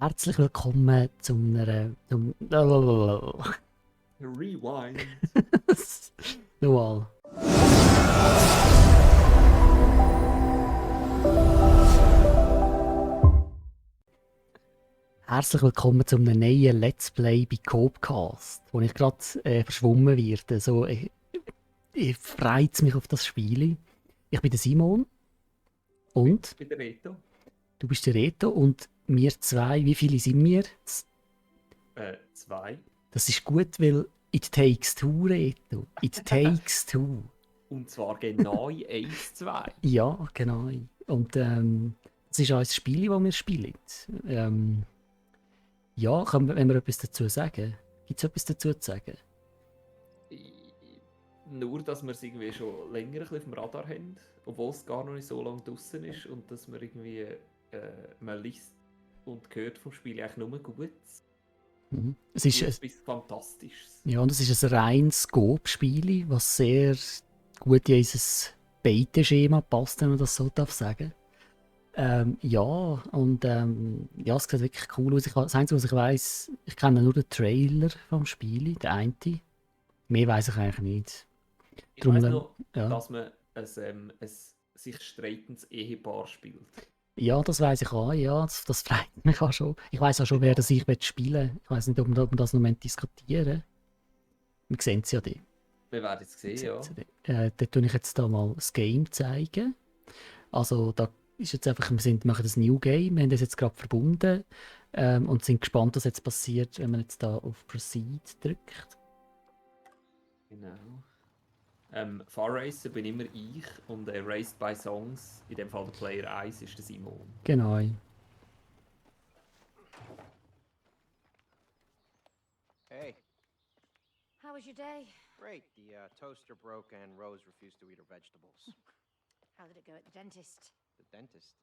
Herzlich willkommen zu einer. Rewind. Nochmal. Herzlich willkommen zu einem neuen Let's Play bei Copecast, wo ich gerade verschwommen werde. So, ich freut mich auf das Spiel. Ich bin der Simon. Und? Ich bin der Reto. Du bist der Reto und wir zwei, wie viele sind wir? 2. Das ist gut, weil it takes two, Reto. It takes two. Und zwar genau 1, 2. Ja, genau. Und das ist auch ein Spiel, das wir spielen. Ja, wenn wir etwas dazu sagen? Gibt es etwas dazu zu sagen? Nur, dass wir es irgendwie schon länger ein bisschen auf dem Radar haben, obwohl es gar noch nicht so lange draußen ist und dass wir irgendwie man liest und hört vom Spiel eigentlich nur Gutes. Mhm. Es ist Gutes bis Fantastisches. ja, und es ist ein reines Scope-Spiel, was sehr gut in unser Beiteschema passt, wenn man das so darf sagen. Ja, und ja, es sieht wirklich cool aus. Das Einzige, was ich weiss, ich kenne nur den Trailer vom Spiel, den einen. Mehr weiss ich eigentlich nicht. Ich weiss Drum, noch, ja. dass man ein sich streitendes Ehepaar spielt. Ja, das weiss ich auch, ja, das freut mich auch schon. Ich weiss auch schon, wer das ich spielen will. Ich weiss nicht, ob wir das noch diskutieren. Wir sehen es ja dann. Wir werden es sehen, ja. Dort tue ich jetzt da mal das Game zeigen. Also da ist jetzt einfach, machen das New Game, wir haben das jetzt gerade verbunden und sind gespannt, was jetzt passiert, wenn man jetzt da auf Proceed drückt. Genau. Far Racer bin immer ich und Raced by Songs, in dem Fall der Player 1, ist der Simon. Genau. Hey, How was your day? great. The toaster broke and Rose refused to eat her vegetables. How did it go at the dentist? The dentist?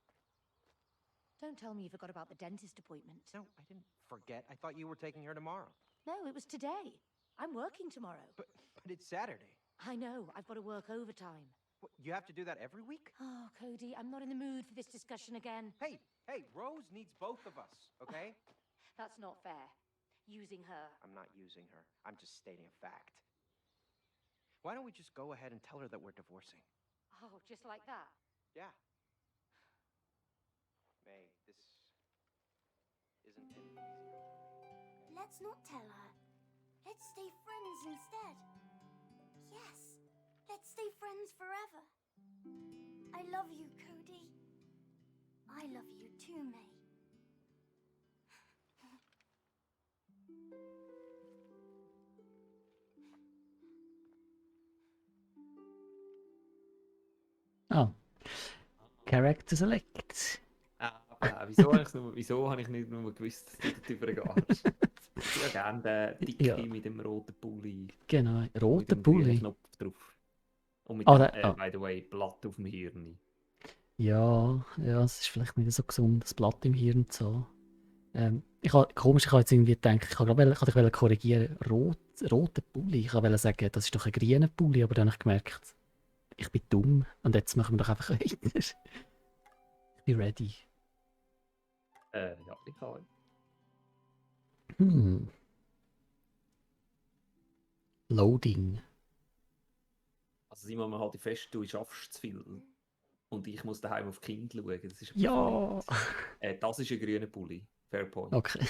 Don't tell me you forgot about the dentist appointment. No, I didn't forget. I thought you were taking her tomorrow. No, it was today. I'm working tomorrow. But it's Saturday. I know, I've got to work overtime. What, you have to do that every week? Oh, Cody, I'm not in the mood for this discussion again. Hey, Rose needs both of us, okay? That's not fair. Using her. I'm not using her. I'm just stating a fact. Why don't we just go ahead and tell her that we're divorcing? Oh, just like that? Yeah. May, this isn't any easier for me. Let's not tell her. Let's stay friends instead. Yes, let's stay friends forever. I love you, Cody. I love you too, May. Ah. Character Select. Wieso habe ich nicht nur gewusst, dass du dort übergehst? Ich würde gerne den Dicke Ja. mit dem roten Pulli. Genau, Mit roter dem grünen Pulli. Knopf drauf. Und mit Ah, dem, by the way, Blatt auf dem Hirn. Ja, es ist vielleicht nicht so gesund, das Blatt im Hirn zu haben. Ich habe jetzt irgendwie gedacht, ich wollte dich korrigieren, roter Pulli. Ich wollte sagen, das ist doch ein grüner Pulli, aber dann habe ich gemerkt, ich bin dumm und jetzt machen wir doch einfach weiter. Ich bin ready. Ja, ich kann. Loading. Also Simon, man halte fest, du schaffst zu viel. Und ich muss daheim auf Kind schauen. Das ist Ja. das ist ein grüner Pulli. Fair point. Okay.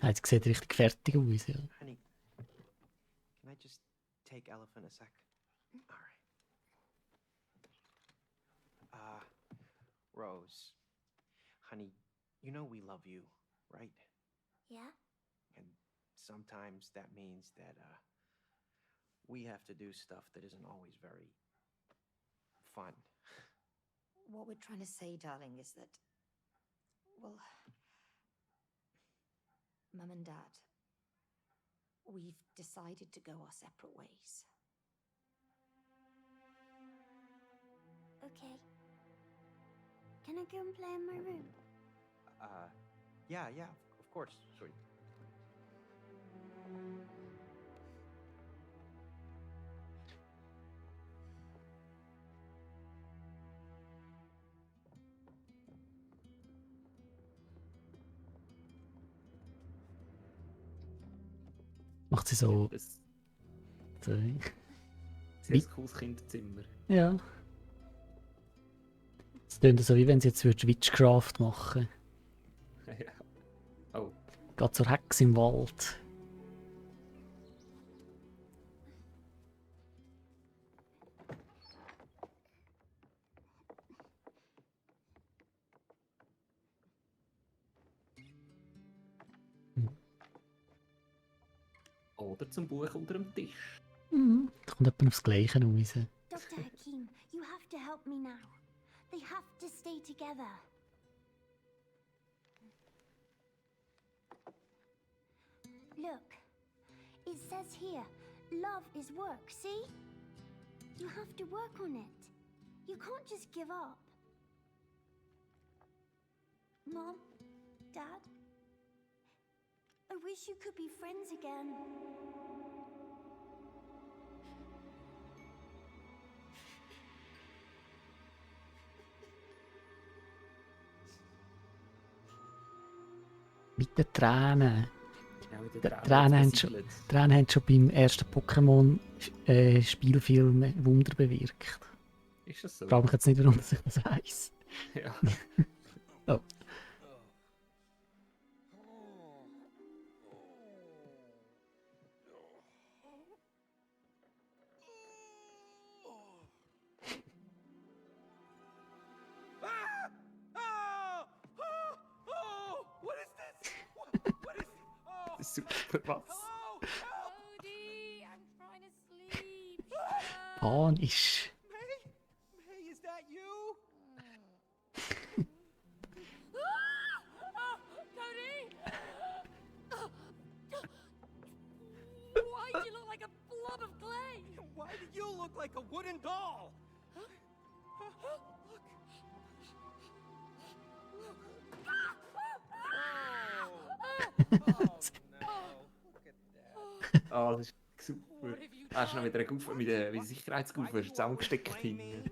Jetzt sieht richtig fertig aus, ja. Honey, can I just take Elephant a sec? All right. Rose, honey, you know we love you, right? Yeah? And sometimes that means that we have to do stuff that isn't always very fun. What we're trying to say, darling, is that, well, Mum and Dad, we've decided to go our separate ways. Okay. Can I go and play in my room? Yeah, of course, sweet. Macht sie so. Ein Wie- sehr cooles Kinderzimmer. Ja. Es klingt so, wie wenn sie jetzt Witchcraft machen. Ja. Oh, Geht zur Hexe im Wald. oder zum Buch unter dem Tisch. Mhm. Da kommt jemand aufs Gleiche raus. Dr. Hakim, you have to help me now. They have to stay together. Look, it says here, love is work, see? You have to work on it. You can't just give up. Mom, Dad, I wish you could be friends again. Mit den Tränen. Ja, mit den Die Tränen Tränen haben versiegelt. Die Tränen haben schon beim ersten Pokémon-Spielfilm Wunder bewirkt. Ist das so? Ich frage mich jetzt nicht, warum ich das weiss. Ja. Oh. What is this? What is oh, Super, was? oh, help! Cody, I'm trying to sleep. Panisch. May? May, is that you? Cody! Why do you look like a blob of clay? Why do you look like a wooden doll? Ah, das ist super. What have you Hast du noch done? mit einer Gufe, mit der Sicherheitsgufe zusammengesteckt hinten?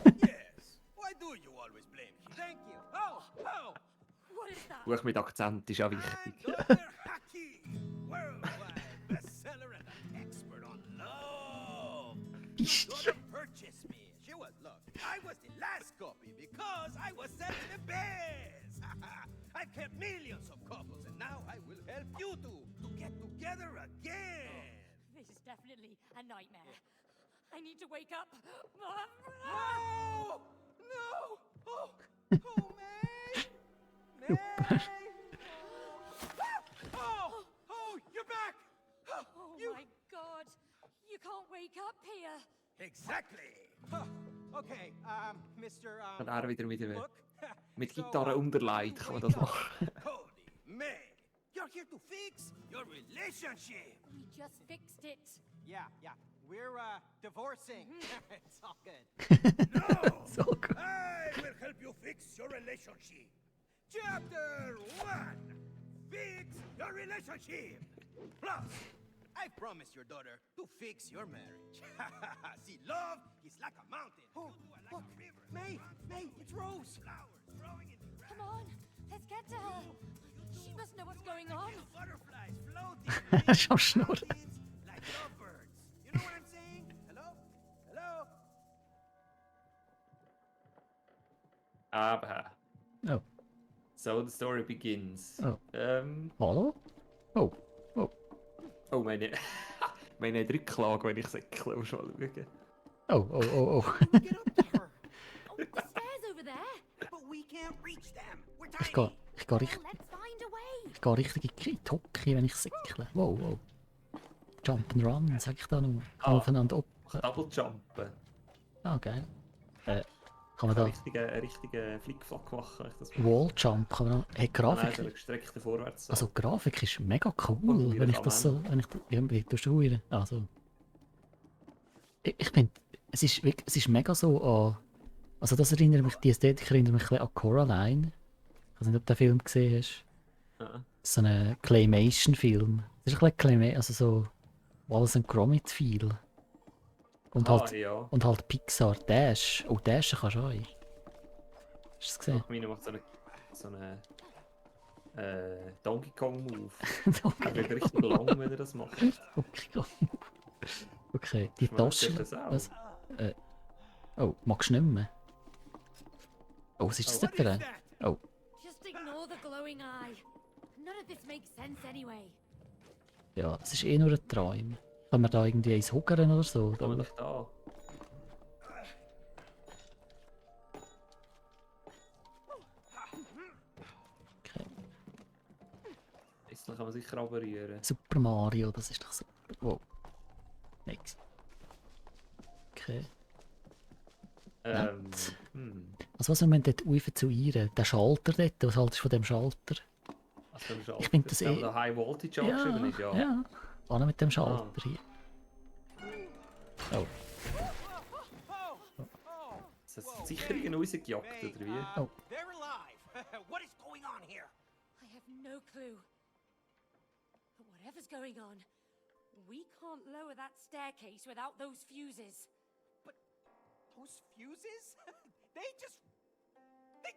Yes. Why do you always blame me? Thank you. Oh, oh! What is that? Buch mit Akzent ist auch I'm wichtig. Dr. Hakim, worldwide bestseller and an expert on love. Ist Your daughter purchased me. She was, look, I was the last copy because I was selling the best. I've kept millions of couples and now I will help you two to get together again. This is definitely a nightmare. I need to wake up. No! No! Oh, oh, May! May! Oh, oh, you're back! Oh You- my god. You can't wake up here. Exactly! Okay, Mr. Und er wieder Look. mit So, Gitarre unterlegt kann man das machen. Cody, May, you're here to fix your relationship. We just fixed it. Yeah, we're divorcing. It's all good. No! so gut. I will help you fix your relationship. Chapter 1. Fix your relationship. Plus, I promised your daughter to fix your marriage. See, love is like a mountain. Oh, you are like a river. May, it's Rose. Flowers growing in the Come on, let's get to her. She must know what's going on. butterflies floating. Schon schnurren. Mountains like lovebirds. You know what I'm saying? Hello? Hello? Aber. Oh. So, the story begins. Oh. Oh, Hallo? Oh. meine Rücklage, wenn ich säckle, musst du mal schauen. Oh. Get up to her. Oh, the stairs over there. But we can't reach them. We're Ich tiny. gehe richtig, Let's find a way. ich gehe richtig in die Hocke, wenn ich säckle. Wow. Jump and Run, sag ich da nur. Ah. Aufeinander ab. Double Jumpen. Ah, geil. Kann man da Einen richtigen Flickflack machen, wenn ich das mache. Wall Jump, kann man da... Hey, Nein, so einen Grafik... gestreckten Vorwärts. Also Grafik ist mega cool, Oh, wenn ich kann das man. so... Wenn ich das... Ja, wie tust du wieder? Also... Ich finde, es ist mega so an... Also das erinnert mich, die Ästhetik erinnert mich ein bisschen an Coraline. Ich weiß nicht, ob du den Film gesehen hast. Ja. So ein Claymation-Film. Das ist ein bisschen Claymation, also so... Wallace and Gromit-Feel. Und halt... ja. Und halt Pixar, Dash. Oh, Dash kannst du auch. Hast du es gesehen? Meine macht so eine Donkey Kong Move. Donkey Er wird richtig lang, wenn er das macht. Kong. Okay, die Schmeckt Tasche. das auch? Was? Oh, magst du nicht mehr? Oh, was ist das What denn is für that? Oh, Just ignore the glowing eye. None of this makes sense anyway. ja, es ist eh nur ein Traum. Kann man da irgendwie ins Huckern oder so? Komm Oder? doch da. Okay. Jetzt kann man sicher abrühren. Super Mario, das ist doch super. Wow. Nix. Okay. Also was wir müssen dort rauf zu ihr? Der Schalter dort, was haltest du von dem Schalter? Also ein Schalter. Ich find das der eh- da High Voltage angeschrieben ist, ja. ja. An mit dem Schalter hier. Oh, Das hat Sicherungen rausgejagt, oder wie? Oh. They're alive. What is going on here? I have no clue. But whatever's going on, we can't lower that staircase without those fuses. Those fuses? they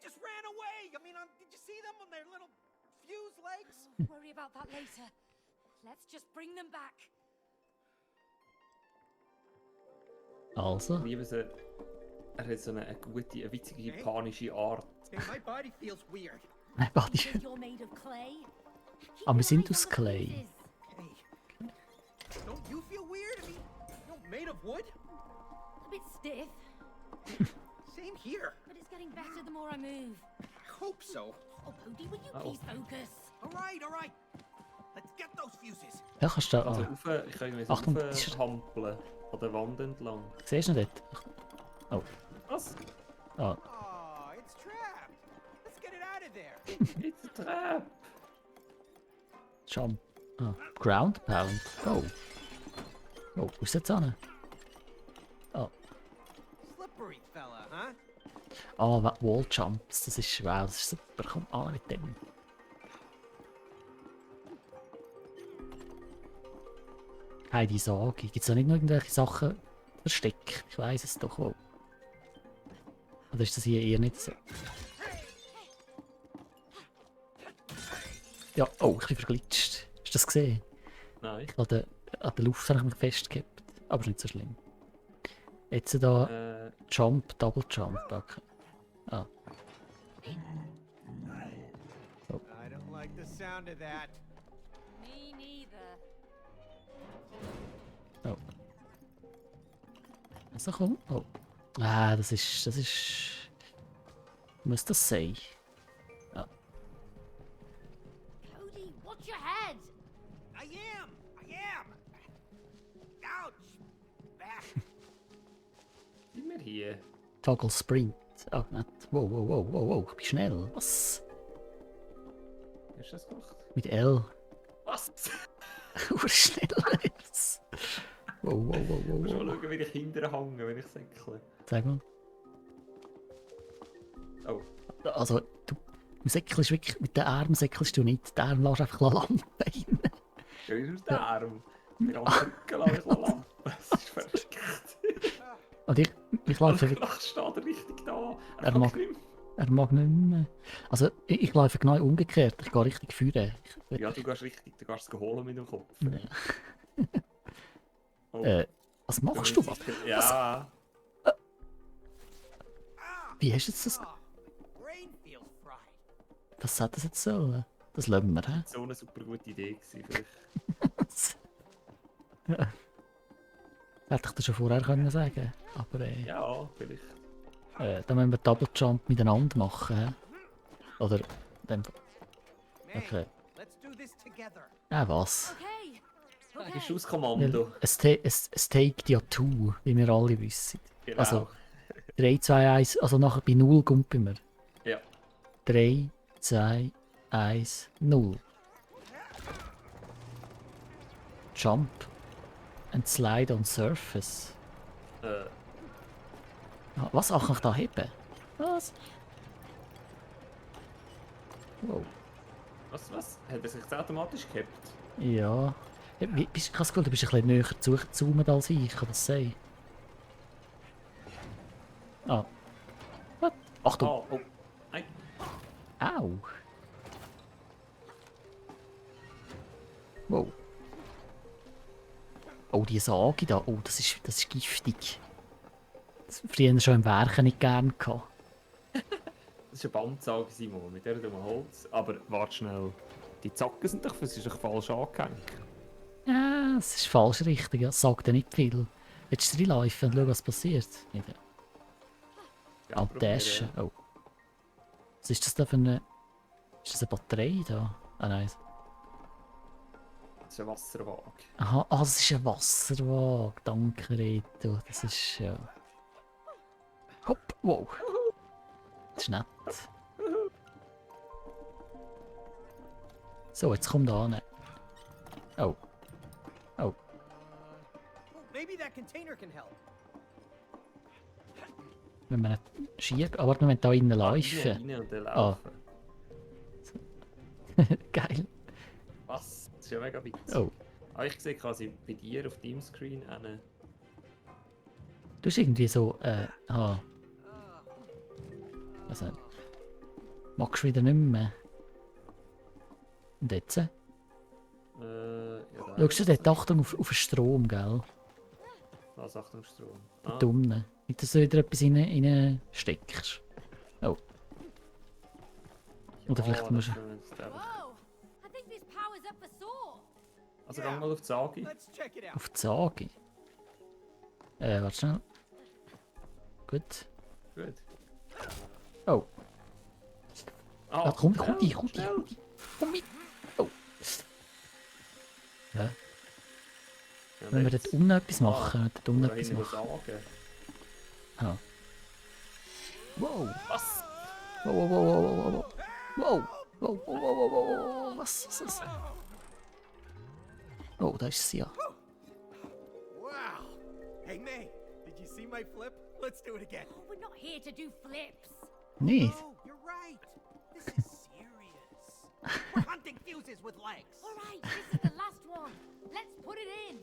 just ran away. I mean, did you see them on their little fuse legs? Worry about that later. Let's just bring them back. also. Ich liebe sie. Er hat so eine gute, eine witzige, panische Art. Hey, my body feels weird. Mein Body. Say you're made of clay. Keep Aber wir your sind eyes aus on the Clay. fuses. Hey, don't you feel weird? I mean, made of wood? A bit stiff, Same here. but it's getting better the more I move. I hope so. Oh, Bodhi, will you Oh. please focus? All right. Let's get those fuses. Ja, kannst du da. Also Ah, ich kann irgendwie so Achtung, das ist- hampeln an der Wand entlang. siehst du nicht dort? Was? Ah, Oh, it's trapped. Let's get it out of there. It's a trap! Jump. Ah, Ground Pound. Oh. Oh, wo ist jetzt an? Slippery fella, huh? Ah, Wall Jumps. Das ist wow, das ist super. Komm an mit dem. Heidi Sage. Gibt es da nicht noch irgendwelche Sachen versteckt? Ich weiß es doch wohl. Oder ist das hier eher nicht so? Ja, oh, ich bin verglitscht. Hast du das gesehen? Nein. An der Luft habe ich mich festgehabt. Aber ist nicht so schlimm. Jetzt da Jump, Double Jump. Okay. Ah, I don't like the sound of that. Me neither. oh. Also komm. Oh. Ah, das ist. Muss das sein? Cody, watch your head! I am. Ouch. Back. Sind wir hier? Toggle Sprint. Oh, nicht. Wow, ich bin schnell. Was? Hast du das gemacht? Mit L. Was? Schnell jetzt. Wow. Mal schauen, wie ich hinterher hänge, wenn ich säckle. Sag mal. Oh. Also, du säckelst wirklich, mit den Armen säckelst du nicht. Den Arm lässt einfach Lampe rein. Ja, wie aus dem Arm? Mit am Rücken lasse ich Lampe. Das ist verrückt. Und ich laufe, Ach, steht er richtig da. Er kann mag- nicht mehr. er mag nicht mehr. Also, ich laufe genau umgekehrt. Ich gehe richtig führen. Ja, du gehst richtig, du gehst es holen mit dem Kopf. Oh, Was machst du? Ja, Wie hast du jetzt das? Brain feels fried. Was hat das jetzt sollen? Das lassen wir, hä? so eine super gute Idee gewesen. Vielleicht. Ja. Hätte ich das schon vorher können sagen. Aber Ja, vielleicht. dann müssen wir Double Jump miteinander machen. Hä? Oder dem. Man, Okay. let's do this together. Okay. Was? Ist Okay. aus Kommando. Es take ja two, wie wir alle wissen. Genau. Also 3, 2, 1, also nachher bei 0 kommt bei mir. Ja. 3, 2, 1, 0. Jump and slide on surface. Ah, was? Ach, kann ich da heben? Was? Wow. Was? Hat er sich jetzt automatisch gehabt? Ja. Ich habe das Gefühl, du bist ein bisschen näher zugezoomt als ich, kann das sein? Ah. Was? Achtung! Oh. Nein. Au! Wow. Oh, die Sage da. Oh, das ist giftig. Das hab ich früher schon im Werken nicht gern gehabt. Das ist eine Bandsage, Simon, mit der tun wir Holz. Aber warte schnell. Die Zacken sind doch, das ist doch falsch angehängt. Ja, es ist falsch richtig. Ja. Sagt ja nicht viel. Willst du reinlaufen und schauen, was passiert? Nicht. Ja, Ah, probieren. Dashen. Oh. Was ist das da für eine... Ist das eine Batterie da? Ah nein. Das ist ein Wasserwagen. Aha, ah, das ist ein Wasserwagen. Danke, Reto. Das ist ja... Hopp, wow. Das ist nett. So, jetzt kommt da hin. Oh. Oh. Oh, maybe that container can help. Wenn wir nicht schieben... Aber wenn wir da innen laufen. Rein und dann Ah. laufen. Geil. Was? Das ist ja mega witzig. Oh. Ah, ich sehe quasi bei dir auf deinem Screen eine. Du bist irgendwie so... Ah. Also... Magst du wieder nicht mehr? Und jetzt? Ja, da Schaust du dort, Achtung auf den Strom, gell? Was, Achtung, Strom. Da unten. Nicht, dass du wieder etwas rein steckst. Oh. Oder vielleicht musst du... Whoa! I think this power's up for Saw. Also geh mal auf die Sage. Let's check it out. Auf die Sage. Warte schnell. Gut. Gut. Oh. Ah, komm schnell, die. schnell. Komm mit. Oh. Ja, Ja, wenn wir jetzt. dort unten etwas machen. Ah, Dort unten da etwas hinten machen. Sage. Ah. Wow. Was? Wow. Was? Oh, da ist sie ja. Wow. Hey, May, did you see my flip? Let's do it again. Oh, we're not here to do flips. Nicht? Oh, you're right. This is serious. We're hunting fuses with legs. All right, this is the last one. Let's put it in.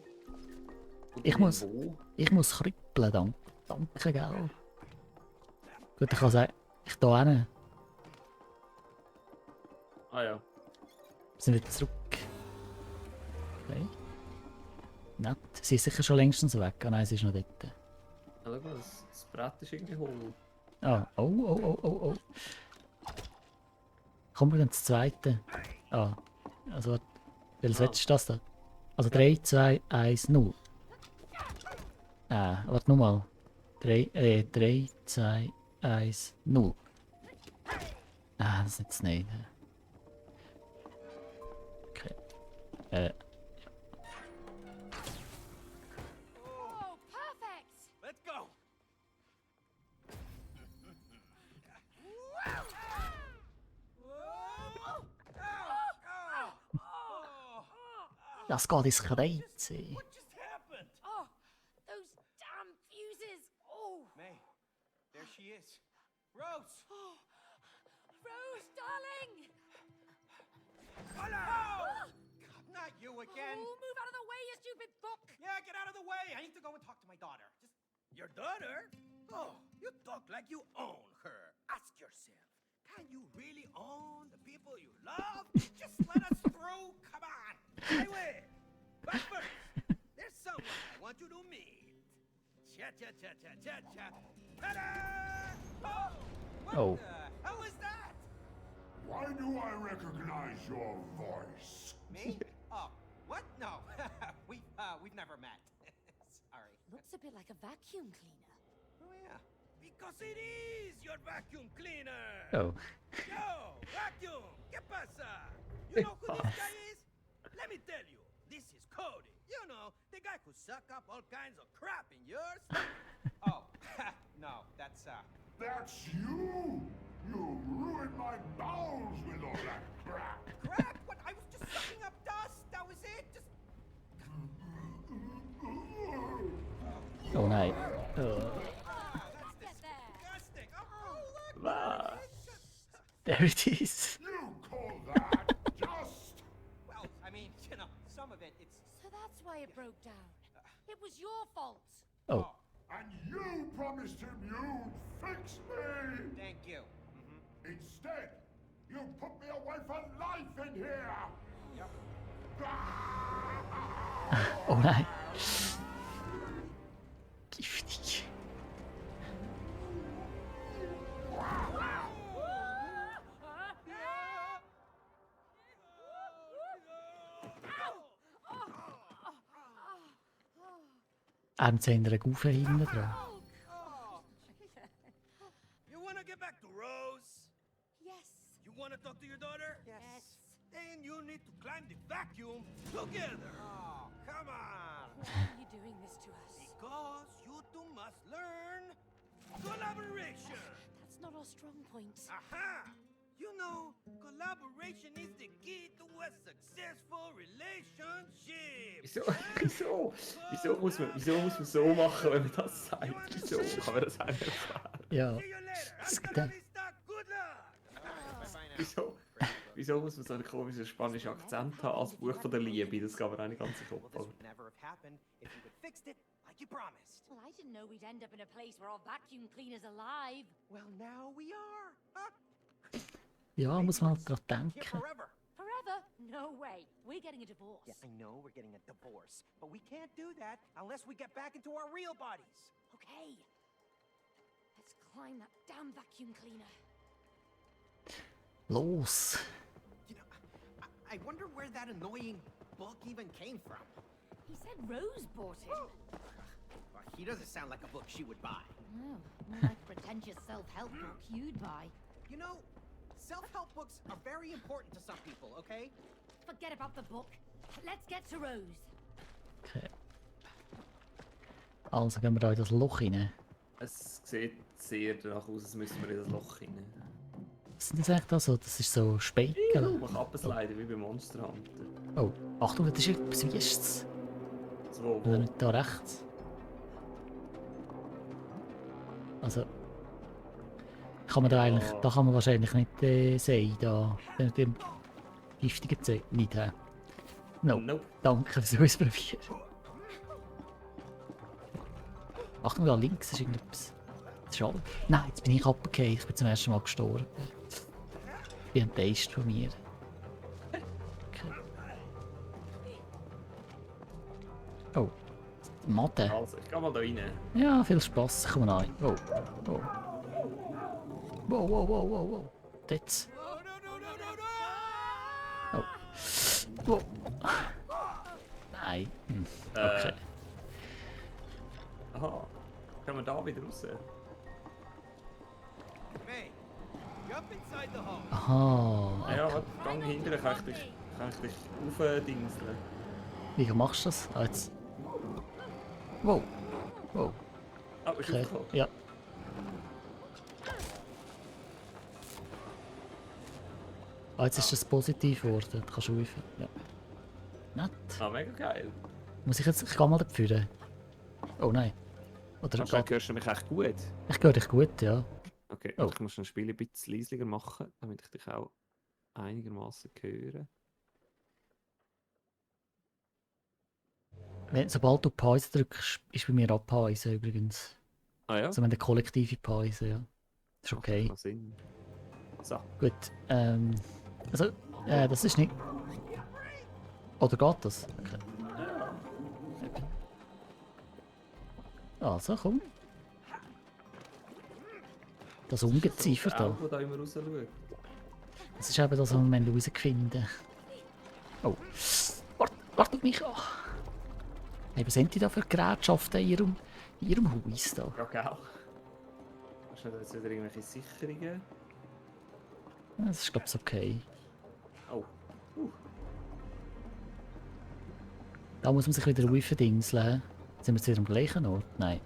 Und Ich dann muss- wo? Ich muss kribbeln, danke, gell. Gut, ich kann sagen, ich da hin. Ah ja. Wir sind wieder zurück. Okay. Nett. Sie ist sicher schon längstens weg. Ah nein, sie ist noch dort. Ah, schau mal, das Brett ist irgendwie hohl. Ah, oh. Kommen wir dann zum zweiten. Ah, also, welches Ah. ist das da? Also 3, 2, 1, 0. Warte nochmal. 3, 2, 1, 0. Das ist jetzt nicht. Okay. Oh, perfect. Let's go. Das geht ins Kreuz. What just happened? Oh, those damn fuses. Oh, May, there she is. Rose! Rose, darling. Hello! Not you again. Oh, move out of the way, you stupid fuck. Yeah, get out of the way. I need to go and talk to my daughter. Just your daughter? Oh, you talk like you own her. Ask yourself, can you really own the people you love? Just let us through. Come on. I will. But first, there's someone I want you to meet. Cha cha cha cha cha cha. Ta-da! Oh, what Oh. the hell is that? Why do I recognize your voice? Me? Oh, what? No, we've never met. Sorry. Looks a bit like a vacuum cleaner. Oh yeah. Because it is your vacuum cleaner. Oh. Yo, vacuum, ¿qué pasa? You know who this guy is? Let me tell you, this is Cody. You know, the guy who suck up all kinds of crap in yours. Oh, no, that's That's you? You ruined my bowels with all that crap. crap. What? I was just sucking up dust. That was it. Just Oh nein. that's Get there. disgusting. Oh, look. Ah. There it is. You call that just? Well, I mean, you know, some of it, it's. So that's why it broke down. It was your fault. Oh. And you promised him you'd fix me. Thank you. Instead, you put me away for life in here. Yep. Oh nein. Giftig. Haben sie einen Gufe hinten dran? You wanna get back to Rose? Yes. You wanna talk to your daughter? Yes. Then you need to climb the vacuum together. Oh, come on. Why are you doing this to us? Because you two must learn collaboration. That's not our strong point. Aha! You know, collaboration is the key to a successful relationship. Wieso muss man so machen, wenn man das sagt? Wieso kann man das auch nicht erklären? Ja. See you later. Das- Hasta der- la vista. Good luck. Wieso muss man so einen komischen spanischen Akzent haben als Buch von der Liebe? Das geht mir auch nicht ganz in den Well, Kopf. this Aber would never have happened if you had fixed it like you promised. Well, I didn't know we'd end up in a place where our vacuum cleaner's alive. Well, now we are. Huh? Ja, muss man halt gerade Yeah, denken. forever. Forever? No way. We're getting a divorce. Yeah, I know we're getting a divorce, but we can't do that unless we get back into our real bodies. Okay. Let's climb that damn vacuum cleaner. Los. You know, I wonder where that annoying book even came from. He said Rose bought it. Well, he doesn't sound like a book she would buy. Oh, more like a pretentious self-help book you'd buy. You know, self-help books are very important to some people, okay? Forget about the book. Let's get to Rose. Okay. Also gehen wir da in das Loch rein. es sieht sehr danach aus, als müssen wir in das Loch rein. Was sind das eigentlich da so? Das ist so Speikel. Man kann es leider wie bei Monster Hunter. Oh, Achtung, das ist etwas Wüstes. So, Oder nicht da rechts? Also... Kann man da eigentlich... Da kann man wahrscheinlich nicht sehen, da... Dem giftigen Zeug nicht haben. No, Nope. danke fürs Ausprobieren. Achtung, da links ist irgendetwas. Schade. Nein, jetzt bin ich abgefallen. Ich bin zum ersten Mal gestorben. Ich bin enttäuscht von mir. Okay. Oh, Mathe. Also, ich geh mal da rein. Ja, viel Spaß. Komm mal rein. Oh, oh. Wow, wow, wow, wow, wow. Jetzt. Oh. Wow. Nein. Hm. Okay. Aha. Können wir da wieder raus? May, jump inside the hole. Aha. Ja, warte, gang hinterher, kann ich dich aufdingseln. Wie machst du das? Ah, jetzt. Wow. Wow. Ah, bist du Okay. aufgekommen? Ja. Ah, jetzt ist das positiv geworden. Du kannst rufen. Ja. Nett. Ah, mega geil. Muss ich jetzt... Ich gehe mal dafür. Oh nein. Oder Anscheinend hörst du mich echt gut. ich höre dich gut, ja. Okay, Oh. ich muss ein Spiel ein bisschen leiser machen, damit ich dich auch einigermaßen höre. Sobald du Pause drückst, ist bei mir auch Pause übrigens. Ah ja? Also eine kollektive Pause, ja. Ist okay. Macht Sinn. So. Gut. Also, das ist nicht... Oder geht das? Okay. Also, komm. Das Ungeziefer da. Auge, da immer raus schaut. Das ist eben das, was wir herausfinden. Oh. Warte auf mich an. Hey, was sind die da für Gerätschaften in ihrem Haus da? Ja, gell. Hast du jetzt wieder irgendwelche Sicherungen? Das ist, glaube ich, okay. Oh. Da muss man sich wieder aufdingseln. Sind wir jetzt wieder am gleichen Ort? Nein.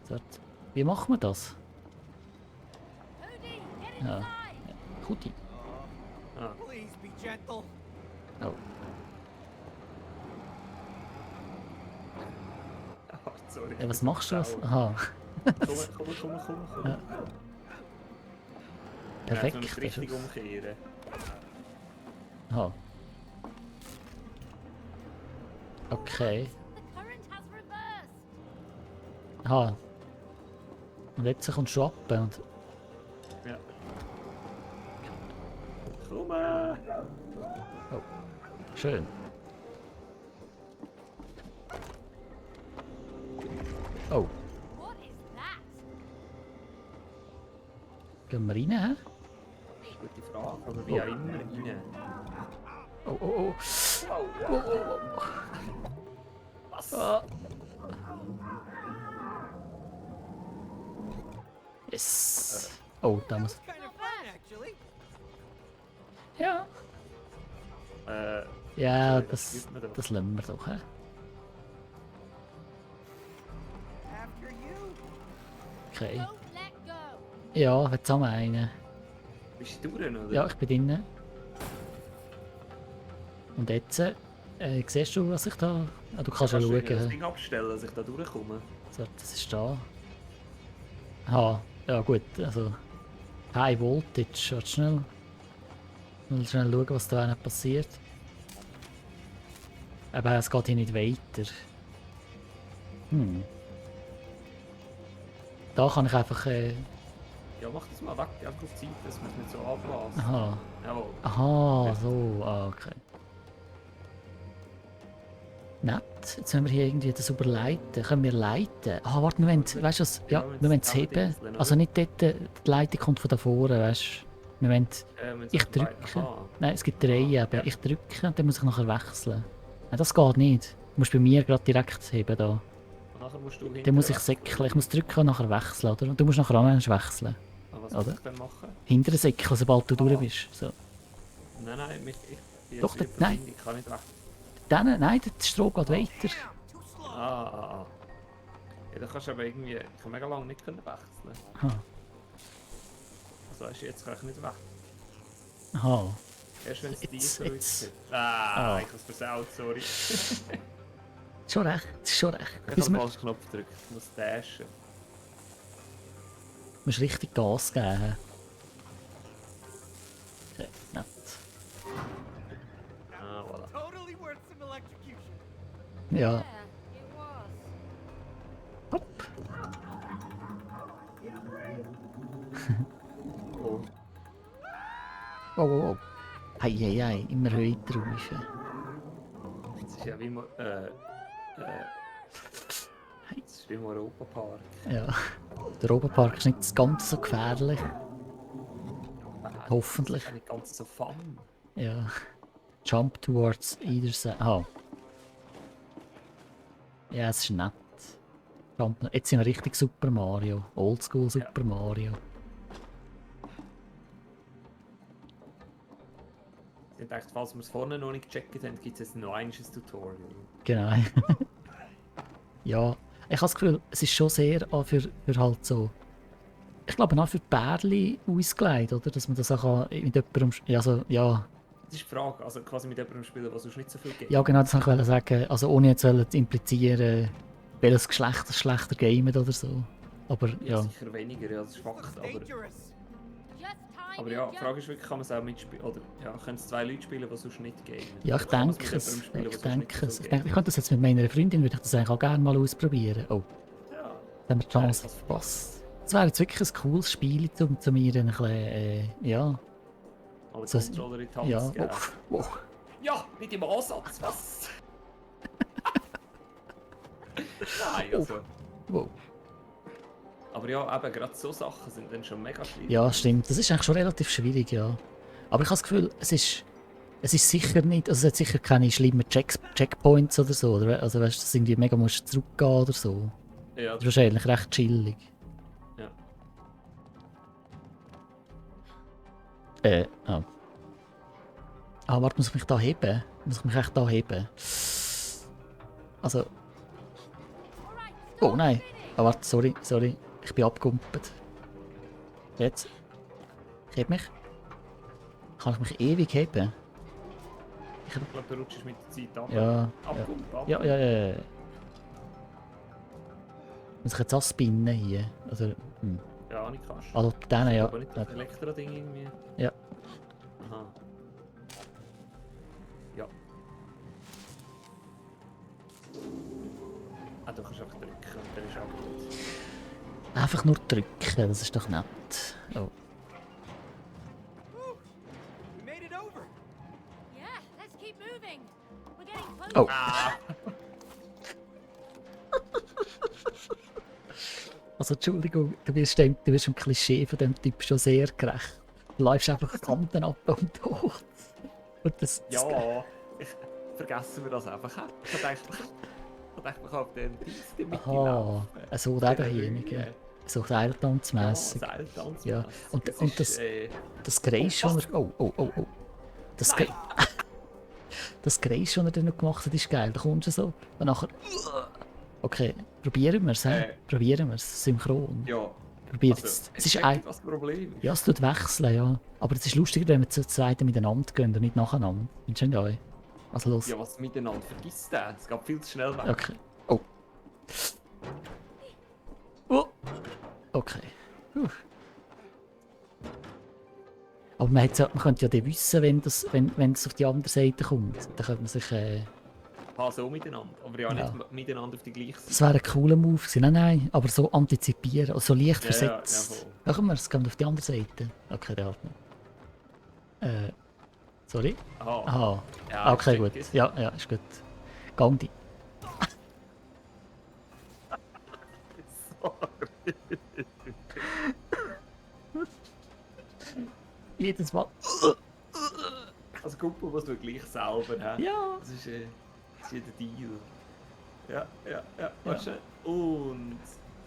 So, wie machen wir das? Cody, get Ja. inside! Kuti. Please be gentle. Oh. Ah, sorry. Ja, was machst du? Au. Aha. Komm. Ja. Perfekt. Ja, jetzt richtig umkehren. Aha. Okay. The current has reversed! Aha. Und jetzt kommst du ab und... Ja. Komm! Schön. Oh, What is that? gehen wir rein, hä? Gute Frage, aber wie auch immer rein. Oh, oh, oh. Was? Ah. Yes. Oh, da muss... Kind of fun, actually. Ja. Äh, Ja, das das, gibt mir doch. das lassen wir doch, hä? After you. Okay. Don't let go. Ja, jetzt haben wir einen. Bist du durch, oder? Ja, ich bin drinnen. Und jetzt, siehst du, was ich da... Ah, du kannst ja Kannst du das schauen. Ding abstellen, dass ich da durchkomme? So, das ist da. Aha, ja gut, also... High Voltage, warte schnell. Mal schnell schauen, was da hinten passiert. Aber es geht hier nicht weiter. Hm. Da kann ich einfach... Ja, mach das mal weg, einfach auf Zeit, dass man es nicht so abblasen. aha. Jawohl. Aha, so, okay. Nett. Jetzt müssen wir hier irgendwie das überleiten. Können wir leiten? Ah, warte, wir wollen, weißt du was? Ja, Ja, wir wollen es zusammen heben. dingseln, oder? Also nicht dort, die Leitung kommt von da vorne, weißt du? Wir wollen, Wenn ich es auf beiden- drücke. Aha. Nein, es gibt drei ja. eben. Ich drücke und dann muss ich nachher wechseln. Nein, das geht nicht. Du musst bei mir gerade direkt heben da. Und nachher musst du Dann muss ich hinterher säckeln. Ich muss drücken und nachher wechseln, oder? Und du musst nachher auch noch wechseln. Ah, was oder? muss ich dann machen? Hinter säckeln, sobald du Ah. durch bist. So. Nein, ich Doch, jetzt nein. Ich kann nicht weg. Dann, nein, der Strom geht weiter. Too slow. Ah. Ja, da kannst du aber irgendwie... Ich kann mega lange nicht können wechseln. Aha. Also weißt du, jetzt kann ich nicht weg. Aha. Erst wenn es Jetzt- tiefer jetzt. wird. Ah. Ich habe es versaut, sorry. Schon recht, schon recht. Ich Bis habe den wir falschen Knopf gedrückt. Ich muss dashen. musst richtig Gas geben. Okay, nett. Ah, voilà. Totally worth some electrocution. Ja, Yeah, it was. hopp. Oh. Oh, oh, oh. Ei, immer weiter rauf. Das ist ja wie im... Das ist wie im Europapark. Ja. Der Oberpark ist nicht ganz so gefährlich. Hoffentlich. Das ist nicht ganz so fun. Ja. Jump towards either side. Ah. Ja, es ist nett. Jump. Jetzt sind wir richtig Super Mario. Oldschool Super Mario. Ich dachte, falls wir es vorne noch nicht gecheckt haben, gibt es jetzt noch ein Tutorial. Genau. Ja, ich habe das Gefühl, es ist schon sehr auch für halt so. Ich glaube auch für die Bärli ausgelegt, oder? Dass man das auch kann mit jemandem. Ja, also, ja. Das ist die Frage, also quasi mit jemandem spielen, was sonst nicht so viel geht. Ja, genau, das wollte ich sagen. Also, ohne jetzt zu implizieren, welches Geschlecht das schlechter gamet oder so. Aber ja. Sicher weniger, ja, das ist Fakt. Looks Aber, dangerous. Just time aber ja, die Frage ist wirklich, kann man es auch mitspielen? Oder ja, können es zwei Leute spielen, die sonst nicht gamen? Ja, ich Oder kann man denke mit es. jemandem spielen, Ich der sonst nicht denke so es. Ich gamet? denke, ich könnte das jetzt mit meiner Freundin, würde ich das eigentlich auch gerne mal ausprobieren. Oh, Ja, da haben wir die Chance das verpasst. Das wäre jetzt wirklich ein cooles Spiel, um mir ein bisschen, ja. aber So- Controller in die Hand Ja, zu geben. oh, wow. Ja, nicht im Ansatz, was? Nein, also. Wow. Aber ja, eben, gerade so Sachen sind dann schon mega schwierig. Ja, stimmt. Das ist eigentlich schon relativ schwierig, ja. Aber ich habe das Gefühl, es ist sicher nicht, also es hat sicher keine schlimmen Checkpoints oder so, oder? Also weißt du, dass du irgendwie mega musst zurückgehen oder so. Ja, Das ist wahrscheinlich recht chillig. ja. Ah. Ah, warte, muss ich mich da heben? Muss ich mich echt da heben? Also... Oh nein! Ah, warte, sorry. Ich bin abgekumpelt. Jetzt. Ich heb mich. Kann ich mich ewig heben? Ich glaube, du rutschst mit der Zeit ab. Ja. Abkommt, Ja. Muss ich jetzt auch spinnen hier? Oder... Hm. Ja, nicht kannst. Also denen ja. Aber nicht das Elektro-Ding irgendwie. Ja. Aha. Ja. Ah, du kannst einfach drücken und dann ist auch gut. Einfach nur drücken, das ist doch nett. Oh. We made keep moving. We're getting close. Oh. Also Entschuldigung, du wirst dem Klischee von dem Typ schon sehr gerecht. Du läufst einfach Kanten ab und hoch. Und das, Ja, vergessen wir das einfach. Ich dachte, man kann auf den Dienst in der Mitte aha, laufen. so derjenige. So seiltanzmässig. Ja, Seiltanz. Ja, und das- äh, Das Geräusch, das er... Oh. Das, Nein. das Geräusch, das er dann noch gemacht hat, ist geil. Da kommst du so. Und nachher... Okay, probieren wir es, probieren wir es. Synchron. ja, Probiert also, es. Es ich ist check ein... nicht, was das Problem ist. Ja, es tut wechseln, ja. Aber es ist lustiger, wenn wir zu zweit miteinander gehen und nicht nacheinander. Findest du nicht? Also los. Ja, was miteinander vergisst der? Es geht viel zu schnell weg. Okay. Oh. Oh. Okay. Aber man könnte ja dann wissen, wenn es auf die andere Seite kommt. Dann könnte man sich... So miteinander. Aber ja, Ja. nicht miteinander auf die gleiche Das Seite. wäre ein cooler Move gewesen. Nein, aber so antizipieren, also so leicht Ja, ja, versetzt. ja, voll. Machen wir es, gehen auf die andere Seite. Okay, der hat nicht. Sorry? Aha. Aha. Ja, Okay, ich gut. check es. Ja, ist gut. Gang die. Jedes Mal. Also Kumpel muss man gleich selber haben. Ja. Das ist ja der Deal. Ja. Warte. Und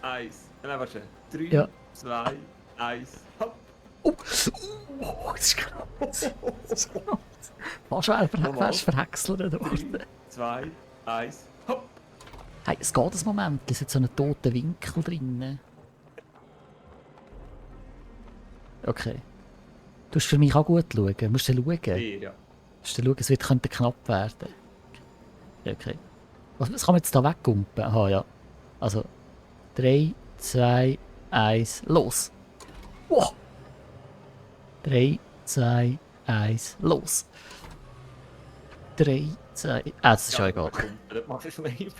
1. Nein, warte. 3, Ja. 2, 1. Hopp. Oh, das ist knapp. Fast verhäckselt dort. 3, 2, 1. Hopp. Hey, es geht ein Moment, es hat so einen toten Winkel drin. Okay. Du musst für mich auch gut schauen. Du musst schauen. Dir, ja. Du musst schauen, es könnte knapp werden. Okay. Was kann man jetzt da weggumpen? Aha, ja. Also, 3, 2, 1, los! Wow! 3, 2, 1, los! 3, 2... das ist ja egal. Das mache ich lieber.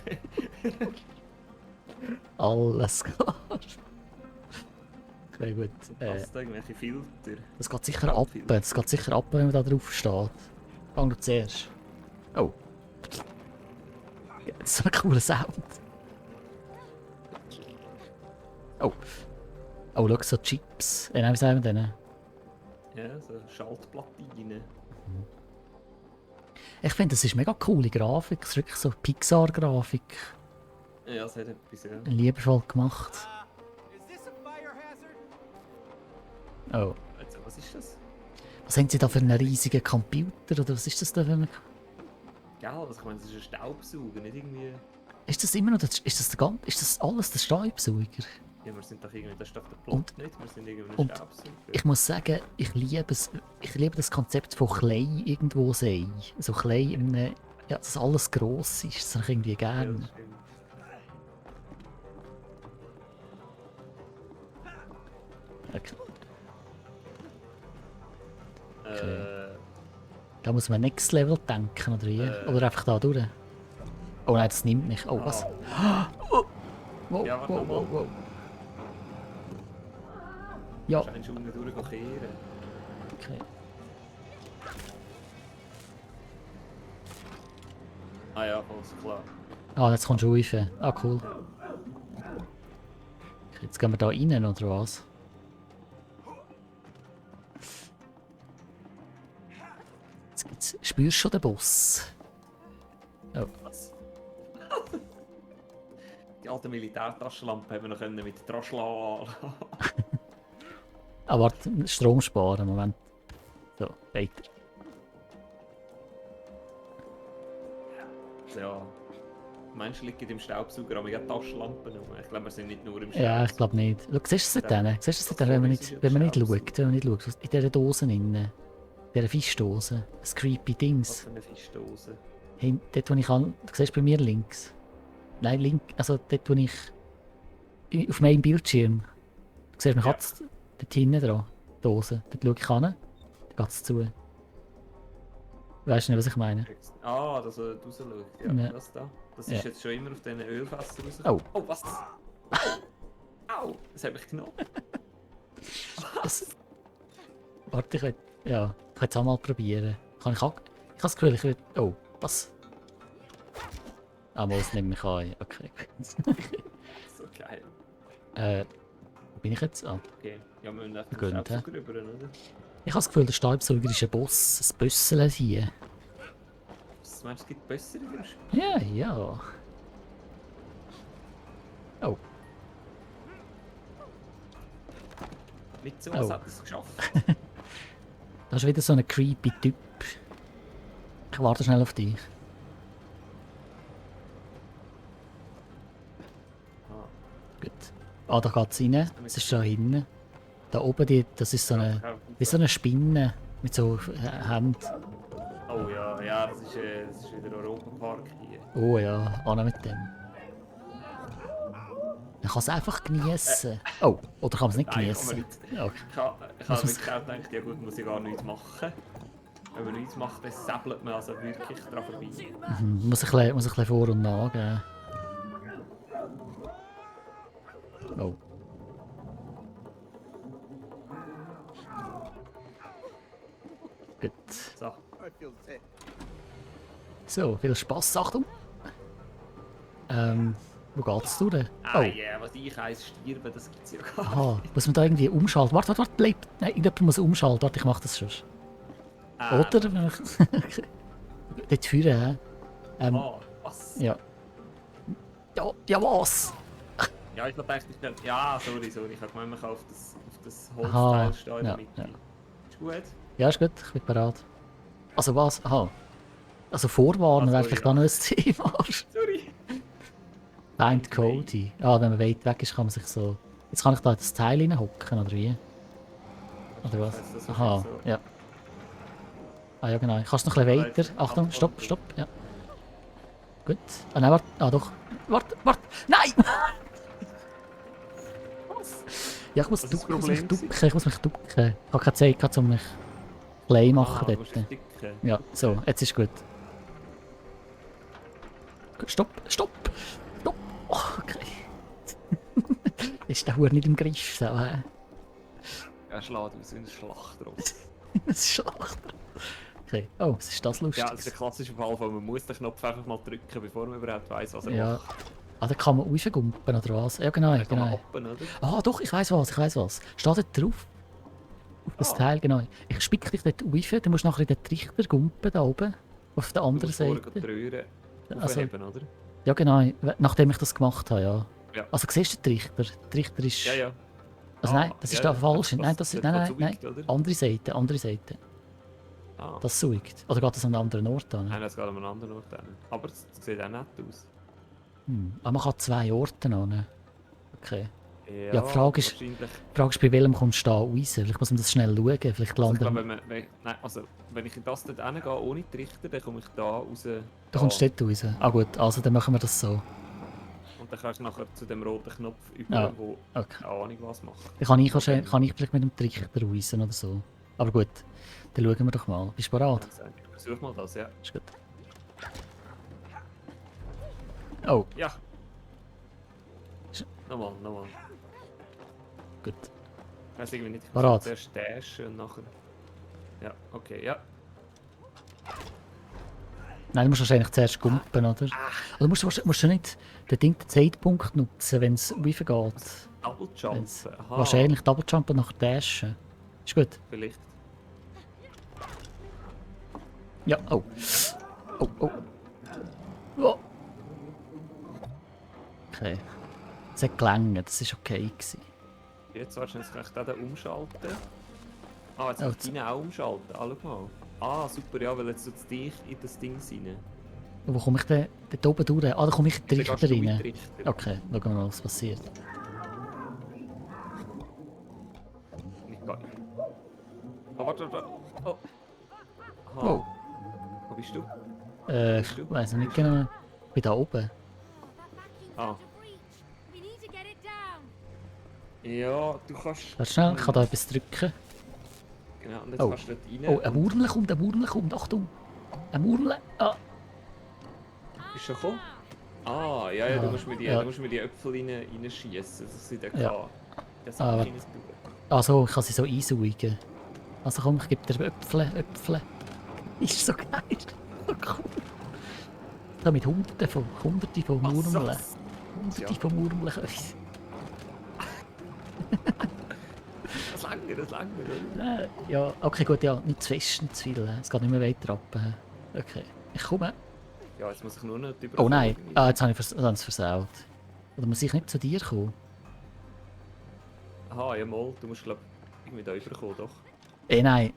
Alles klar. Okay, gut. Hast du irgendwelche Filter? Das geht sicher ab. Das geht sicher ab, wenn man da drauf steht. Fang du zuerst. Oh. Das ist so ein cooler Sound. Oh. Oh, schau, so Chips. Wie sagen wir denen? Ja, so Schaltplatinen. Ich finde, das ist mega coole Grafik. Es ist wirklich so Pixar-Grafik. Ja, es hat etwas, ja. Liebevoll gemacht. Is this a fire hazard? Oh. Also, was ist das? Was haben sie da für einen riesigen Computer? Oder was ist das da für ein... Gell, das, ich meine, das ist ein Staubsauger, nicht irgendwie... Ist das immer noch... Ist das alles der Staubsauger? Ja, wir sind doch irgendwie... Das ist doch der Plot Und- nicht, wir sind irgendwie ein und- Staubsauger. Ich muss sagen, ich liebe das Konzept von Klei irgendwo sehen. So Klei in einem, ja, dass alles gross ist, das habe ich irgendwie Ja, gerne. das stimmt. Okay. Äh, Da muss man Next Level denken, oder wie? Oder einfach da durch. Oh nein, das nimmt mich. Oh, was? Oh. Wow, Ja, warte wow, mal. wow, wow. Ja, scheinst du unten durchkehren. okay. Ah ja, alles klar. Ah, jetzt kommst du rauf. Ah, cool. Okay, jetzt gehen wir da rein, oder was? Spürst du schon den Boss? Oh. Was? Die alte Militärtaschenlampe haben wir noch können mit Draschla. Ah, warte, Strom sparen, Moment. So, weiter. Ja. Menschen liegen im Staubsauger, aber ja Taschenlampen rum. Ich glaube, wir sind nicht nur im Staubsauger. Ja, ich glaube nicht. Schau, siehst du es dort? Siehst du es dort, wenn man nicht, wenn man nicht schaut? Wenn man nicht schaut, was in dieser Dose innen. In dieser Fischdose. Das creepy Was Dings. für eine Fischdose. Hey, dort, wo ich an... Du siehst bei mir links. Nein, links. Also dort, wo ich... Auf meinem Bildschirm. Du siehst mich Ja. jetzt dort hinten dran. Dose. Dort schaue ich an. Dann geht es zu. Weißt du nicht, was ich meine? Ah, dass er raus schaut. Ja, Ja. das da. Das Ja. ist jetzt schon immer auf diesen Ölfässern rausgekommen. Oh, was? Au! Das habe ich genommen. Das... Warte, ich will... Ja, ich will es auch mal probieren. Ich das Gefühl, ich will... Oh, was? Ah, mal, es nimmt mich an. Okay. So geil. Wo bin ich jetzt? Ah. Okay. Ja, wir müssen einfach Gut, den Staubsauger rüber, oder? Ich habe das Gefühl, der Staubsauger ist ein Boss, ein Büssel hier. Was meinst du, es gibt bessere im Spiel? Ja, ja. Oh, Nicht so, als Oh. hätte es geschafft. da ist wieder so ein creepy Typ. Ich warte schnell auf dich. Ah. Gut. Ah, da geht's rein. Es ist schon hinten. Da oben, das ist so eine... Ja, Wie so eine Spinne. Mit so Händen. Oh ja, ja, das ist wieder Europapark hier. Oh ja, an mit dem. Man kann es einfach genießen. Oh, oder kann man es nicht Nein, kann man genießen? nicht. Okay. Ich habe Muss wirklich auch gedacht, ja gut, muss ich gar nichts machen. Wenn man nichts macht, dann säbelt man also wirklich dran vorbei. Muss ich ein bisschen vor und nachgeben. Oh. Gut. So. I feel sick. So, viel Spaß, Achtung. Wo geht's du denn? Ah Oh, yeah, was ich eins stirben, das gibt's ja gar nicht. aha, muss man da irgendwie umschalten? Warte, bleib. Nein, irgendjemand muss umschalten. Warte, ich mach das schon. Oder? Wenn ich... Dort führen, hä? Ah, was? Ja. Ja, was? Ja, ich dachte, ich stelle... Ja, sorry, ich habe gemeint, man kann auf das Aha, Holzteil stehen in ja, der Mitte. ja. Ist gut? Ja, ist gut, ich bin bereit. Also was? Aha. Also vorwarnen Ah, wäre sorry, vielleicht ja. auch noch ein Thema. Sorry. Find Cody. Ah, wenn man weit weg ist, kann man sich so... Jetzt kann ich da in das Teil reinhocken, oder wie? Oder was? Heisst das Aha, wahrscheinlich so? ja. Ah ja, genau. Kannst du noch ein bisschen Nein, weiter? Achtung, ab- stopp, stopp. Ja. Gut. Ah nein, warte. Ah doch. Warte. Nein! Was? Ja, ich muss, Was ist das ich muss mich Problem ducken. Ich muss mich ducken. Ich habe keine Zeit gehabt, um mich klein machen du dort. musst sticken. Ja, so, jetzt ist gut. Gut, stopp. Oh, okay. Ist der Hure nicht im Griff, so, hä? Er schlägt aus wie ein Schlachtross. Das ist Schlacht. Okay. Oh, was ist das lustig? Ja, das ist der klassische Fall, wo man muss den Knopf einfach mal drücken, bevor man überhaupt weiss, was er Ja. macht. Ah, da kann man raufgumpen, oder was? Ja, genau, Dann kann man genau. hoppen, oder? Ah, doch, ich weiß was. Steht dort drauf? Auf das Ah. Teil, genau. Ich spick dich dort rauf, du musst nachher in den Trichter gumpen, da oben. Auf der Du anderen musst vorher Seite. die Röhre Also, aufheben, oder? ja, genau, nachdem ich das gemacht habe, ja. Ja. Also, siehst du den Trichter? Der Trichter ist... Ja, ja. Also, nein, das ist der falsche. Nein, das ist... Nein, Zuckt, oder? andere Seite. Ah. Das saugt. Oder geht das an einen anderen Ort an? Nein, das geht an einem anderen Ort hin. Aber es sieht auch nett aus. Aber man kann 2 Orte an. Okay. Ja, Ja, die Frage ist- wahrscheinlich- Die Frage ist, bei welchem kommst du da raus? Vielleicht muss man das schnell schauen. Vielleicht Also ich landet glaube, man... wenn ich in das dort hingehe, ohne Trichter, dann komme ich da raus. Da kommst du dort raus. Ah gut, also dann machen wir das so. Und dann kannst du nachher zu dem roten Knopf über, Ja. wo Okay. keine Ahnung was macht. Dann kann ich vielleicht mit dem Trichter raus oder so. Aber gut, dann schauen wir doch mal. Bist du bereit? Ich versuch mal das, ja. Ist gut. Oh, Ja. Sch- Nochmal. gut. Ich weiß irgendwie nicht, ich Parat. muss zuerst dashen und nachher... Ja, okay, ja. Nein, du musst wahrscheinlich zuerst gumpen, oder? Oder musst du nicht den Zeitpunkt nutzen, wenn es raufgeht? Double Jump. Wenn's- Aha, Wahrscheinlich Double Jump und nachher dashen. Ist gut. vielleicht. Ja, oh. Oh. Okay. Es hat gelangt, das war okay gewesen. Jetzt wahrscheinlich kann ich den umschalten. Ah, jetzt Oh, kann ich deinen auch umschalten. Ah, schau mal. Ah, super, ja, weil jetzt tut es dich in das Ding rein. Wo komme ich denn dort oben durch? Ah, da komme ich in den Dann Trichter gehst du in den rein. Trichter. Okay, schauen wir mal, was passiert. Ich gehe. Oh, warte. Oh. Aha. Oh. Wo bist du? Ich weiß nicht genau. Ich bin da oben. Ah. We need to get it down. Ja, du kannst... Warte schnell, ich kann da etwas drücken. Genau, und jetzt Oh. kannst du dort rein. Oh, ein Wurmel kommt, Achtung! Ein Wurmel! Ah, Bist du schon gekommen? Ah, ja, du Ja, musst mir die, ja. du musst mir die Äpfel reinschießen. Das sind ja Ja. klar. Das Ah, ist aber- ein also, ich kann sie so einsaugen. Also komm, ich gebe dir Äpfel. Ist so geil. So cool. Da mit Hunderte von Murmeln. Hunderte von Murmeln. Das lange, oder? Ja, okay, gut, ja, nicht zu fest, nicht zu viel. Es geht nicht mehr weiter ab. Okay, ich komme. Ja, jetzt muss ich nur noch drüber Oh nein, kommen. jetzt habe ich es versaut. Oder muss ich nicht zu dir kommen? Aha, ja mal, du musst glaub irgendwie da rüberkommen, doch. Nein,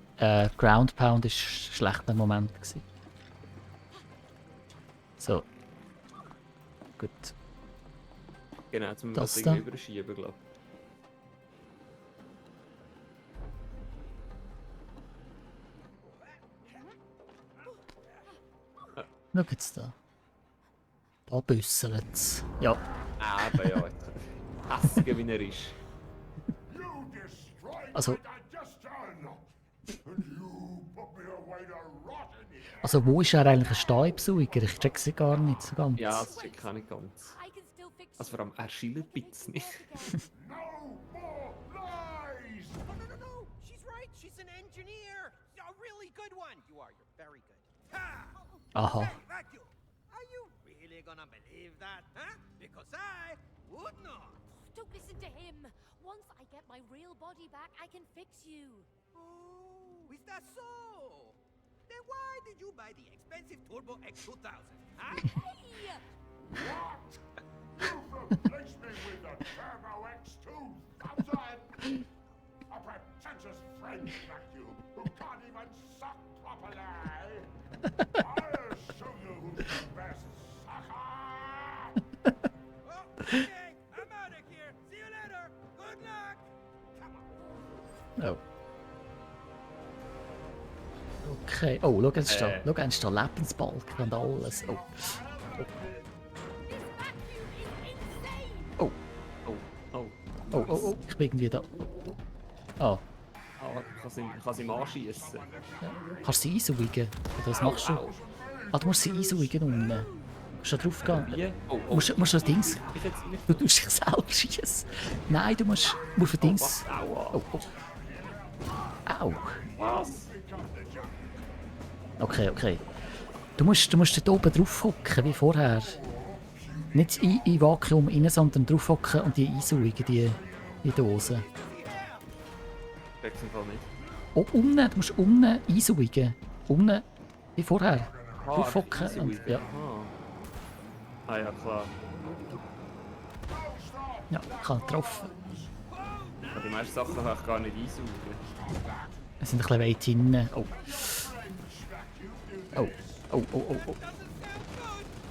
Ground Pound war ein schlechter Moment. Gewesen. So. Gut. Genau, jetzt müssen wir Das das da? irgendwie überschieben, glaub. Schau jetzt da. Da büsselt es. Ja. Aber ja, jetzt hässiger wie er ist. You destroyed Also- my digestion! And you put me away to rot in here! Also wo ist er eigentlich ein Staubsauger? Ich check sie gar nicht so ganz. Ja, das check ich auch nicht ganz. I can still fix Also vor allem, er schillt ein bisschen nicht. No more lies! Oh, no. She's right. She's an engineer. A really good one. You are. You're very good. Ha! Aha. Hey, vacuum. Are you really gonna believe that, huh? Because I would not. Don't listen to him. Once I get my real body back, I can fix you. Oh, is that so? Then why did you buy the expensive Turbo X2000? Huh? Hey! What? You've replaced me with the Turbo X2000! A pretentious French vacuum who can't even suck properly! I'll show you who's the best sucker! Oh, okay. I'm out of here. See you later. Good luck. Come on. Oh. Okay. Oh, schau, jetzt ist da Lebensbalken und alles. Oh. This vacuum is insane! Oh. Oh. Oh. Ich bin irgendwie da. Oh. Ah, ich kann sie ihm anschiessen. Kannst du sie einsaugen? Oder was machst du? Ah, du musst sie einsaugen unten. Musst du da drauf gehen? Wie? Oh. Musst du das Dings... Ich jetzt nicht. Du tust dich selber schießen. Nein, du musst ein Dings... Aua. Oh. Au. Was? Okay. Du musst dort oben drauf hocken, wie vorher. Nicht in Vakuum rein, sondern drauf hocken und die einsaugen, die Dose. Wechseln im Fall nicht. Oh, unten, du musst unten einsaugen. Unten, wie vorher. Drauf hocken easy und... with it. Ja, Ah ja, klar. ja, ich habe getroffen. Aber die meisten Sachen kann ich gar nicht einsaugen. Wir sind ein bisschen weit hinten. Oh.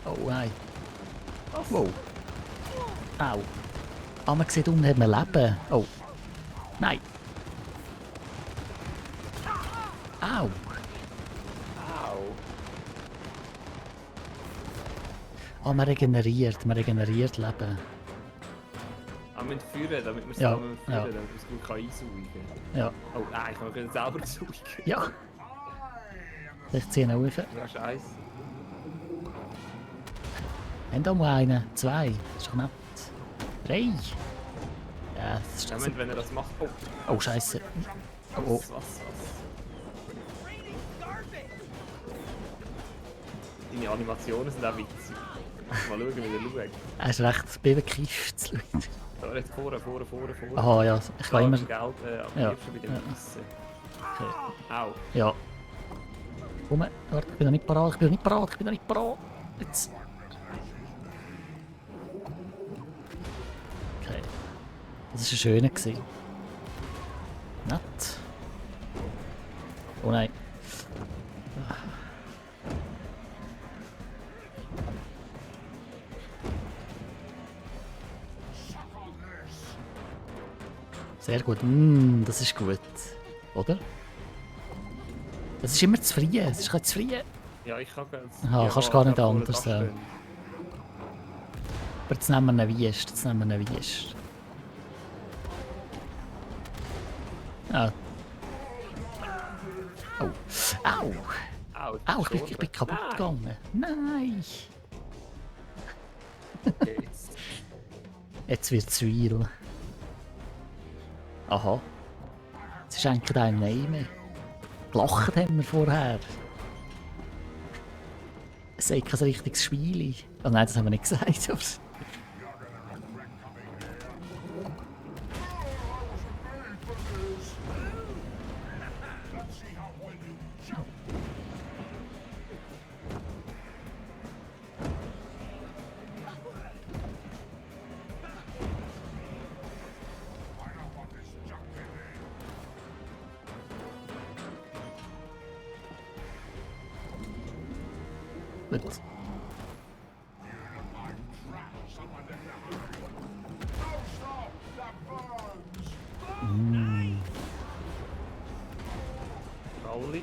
Oh nein. Wow. Au. Ah, man sieht unten hat man Leben. Oh. Nein. Au. Au. Ah, man regeneriert Leben. Ah, wir müssen führen, damit wir es Ja, damit wir ja. führen, damit wir es gut kann einsaugen kann. Ja. Oh nein, ich kann mich selber saugen. Ja. Ich ziehe noch rauf. Ja, scheiße. Haben da mal einen? 2. Ist doch nett. 3. Ja, das ist Ja, das. wenn er das macht. Oh, Oh, Scheiße. Oh. was. Raining garbage. Deine Animationen sind auch witzig. Mal schauen, wie der schaut. Er ist recht bekifft. Da, jetzt vorne. Aha, ja. Ich kann immer. Geld am Ja, liebsten bei dem ja. Wissen. Okay. Au. Ja. Komm, warte, ich bin noch nicht parat. Jetzt. Okay. Das war ein schöner. Nett. Oh nein. Sehr gut. Das ist gut. Oder? Es ist immer zu frieren. Es ist ein bisschen zu frieren. Ja, ich kann ganz. Aha, ja, kannst gar nicht ich kann anders, vorne ja. abstellen. Aber jetzt nehmen wir einen Wiest. Ah. Oh. Au. Au, Au, ich bin kaputt gegangen. Nein. Okay, jetzt. Jetzt wird es real. Aha. Jetzt ist eigentlich ein Name. Gelacht haben wir vorher. sagt kein richtiges Spiel. Oh nein, das haben wir nicht gesagt. Aber You're gonna regret coming here. Oh, I wasn't made for this. Let's see how well you jump. I don't want this junk in there. gut. You look like trash. Someone left behind. No, stop! That burns! Alle.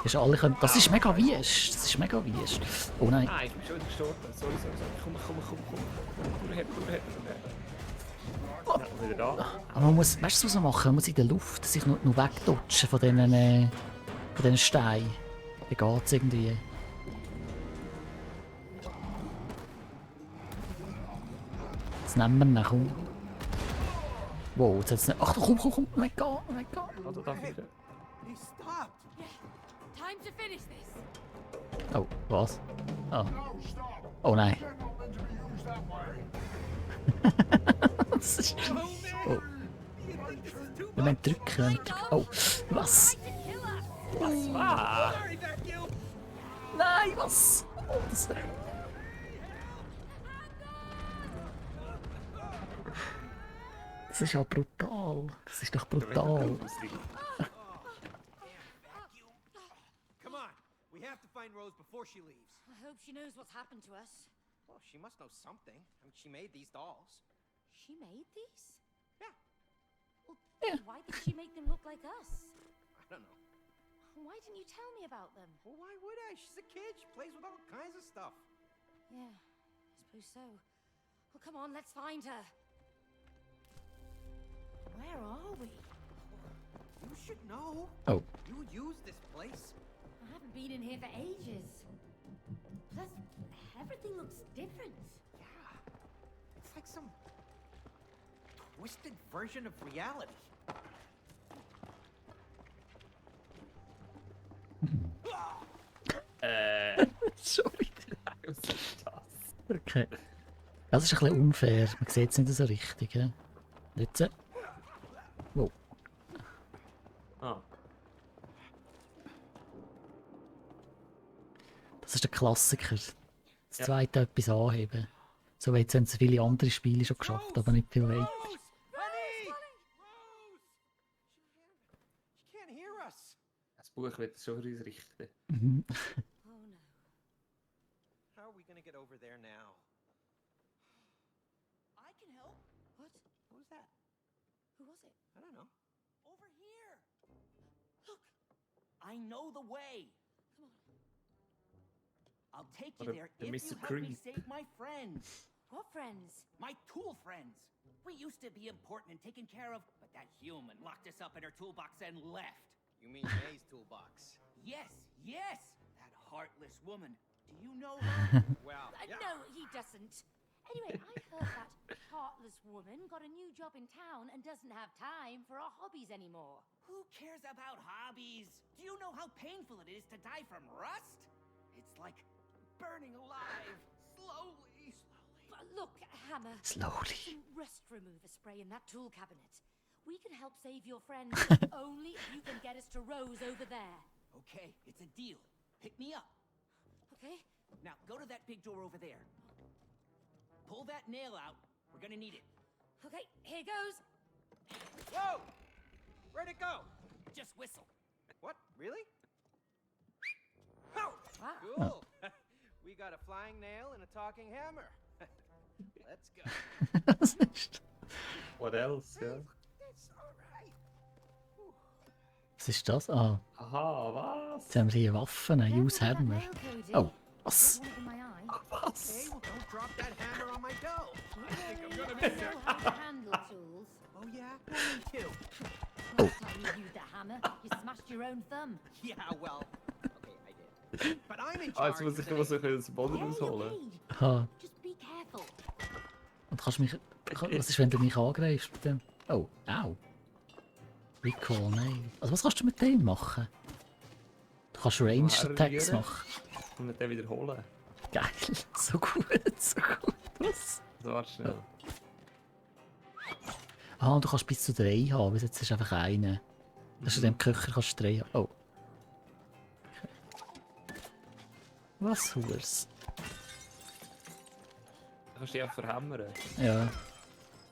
Ist alle können, das ist mega wüst. Das ist mega wüst. Oh nein. Ah, ich bin schon wieder gestorben. Sorry. Komm. Durchheben. Ja, wieder da. Aber man muss, weißt du, was man machen? Man muss in der Luft sich nur wegdutschen von diesen Steinen. Dann geht's irgendwie. Jetzt nehmen wir ihn, komm. Wow, jetzt hat's nicht... Ach, komm, weggehen. Also da wieder. He stopped. Time to finish this. Oh, was? Oh, No, stop! oh nein. They're not meant to be used that way. Das ist... Oh, man! Oh, You think this is too wir much? müssen drücken. Oh, was? Try to kill us. Sorry, vacuum! Nein, was? Oh, das... Das ist ja brutal. Das ist doch brutal. Come on, we have to find Rose before she leaves. I hope she knows what's happened to us. Well, she must know something. I mean, she made these dolls. She made these? Yeah. Well, why did she make them look like us? I don't know. Why didn't you tell me about them? Well, why would I? She's a kid. She plays with all kinds of stuff. Yeah, I suppose so. Well, come on, let's find her. Where are we? You should know. Oh, You use this place. I haven't been in here for ages. Plus, everything looks different. Yeah. It's like some twisted version of reality. schon wieder. Was ist das? Okay. Das ist ein bisschen unfair. Man sieht es nicht so richtig. He? Jetzt. Wow. Ah, Das ist der Klassiker. Das Ja. zweite etwas anheben. So weit haben es viele andere Spiele schon geschafft, aber nicht viel weiter. Rose! Honey! Rose! She can't hear us. das Buch wird es schon für uns richten. Mhm. Oh no. How are we gonna get over there now? I can help. What? What was that? Who was it? I don't know. Over here! Look! I know the way! Come on. I'll take What you a- there the if Mr. you help me Creed. save my friends. What friends? My tool friends. We used to be important and taken care of, but that human locked us up in her toolbox and left. You mean May's toolbox? Yes, yes! That heartless woman. Do you know her? Well, No, he doesn't. Anyway, I heard that heartless woman got a new job in town and doesn't have time for our hobbies anymore. Who cares about hobbies? Do you know how painful it is to die from rust? It's like burning alive, slowly. But look, Hammer. Slowly. Some rust remover spray in that tool cabinet. We can help save your friends only if you can get us to Rose over there. Okay, it's a deal. Pick me up. Okay? Now go to that big door over there. Pull that nail out. We're gonna need it. Okay, here goes. whoa! Where'd it go? Just whistle. What? Really? Oh, Wow. cool. We got a flying nail and a talking hammer. Let's go. Was ist, What else? Ja. That's all right. was ist das? Ah, Aha, was? jetzt haben wir hier Waffen. Use Careful with that Hammer. nail, Cody. Oh, Don't was? want it in my eye. Was? Okay, well, don't drop that hammer on my dough. Don't worry, I know how to handle tools. Oh, yeah? Well, me too. Last time you used a hammer, you smashed your own thumb. Yeah, well, okay, I did. But I'm in Ah, charge. jetzt muss today. ich das Boden Yeah, you rausholen. did. Aha. Just be careful. Und kannst mich... Was ist, wenn du mich angreifst mit dem... Oh, au. Recall, nein. Also was kannst du mit dem machen? Du kannst Ranged Attacks Parieren. machen. Und nicht den wiederholen. Geil, so gut, so gut. Was? Also warte schnell. Ah, du kannst bis zu 3 haben, bis jetzt ist einfach eine. Das ist in dem Köcher kannst du 3 haben. Oh. Okay. Was Hurs? Da kannst du dich auch verhämmern. Ja.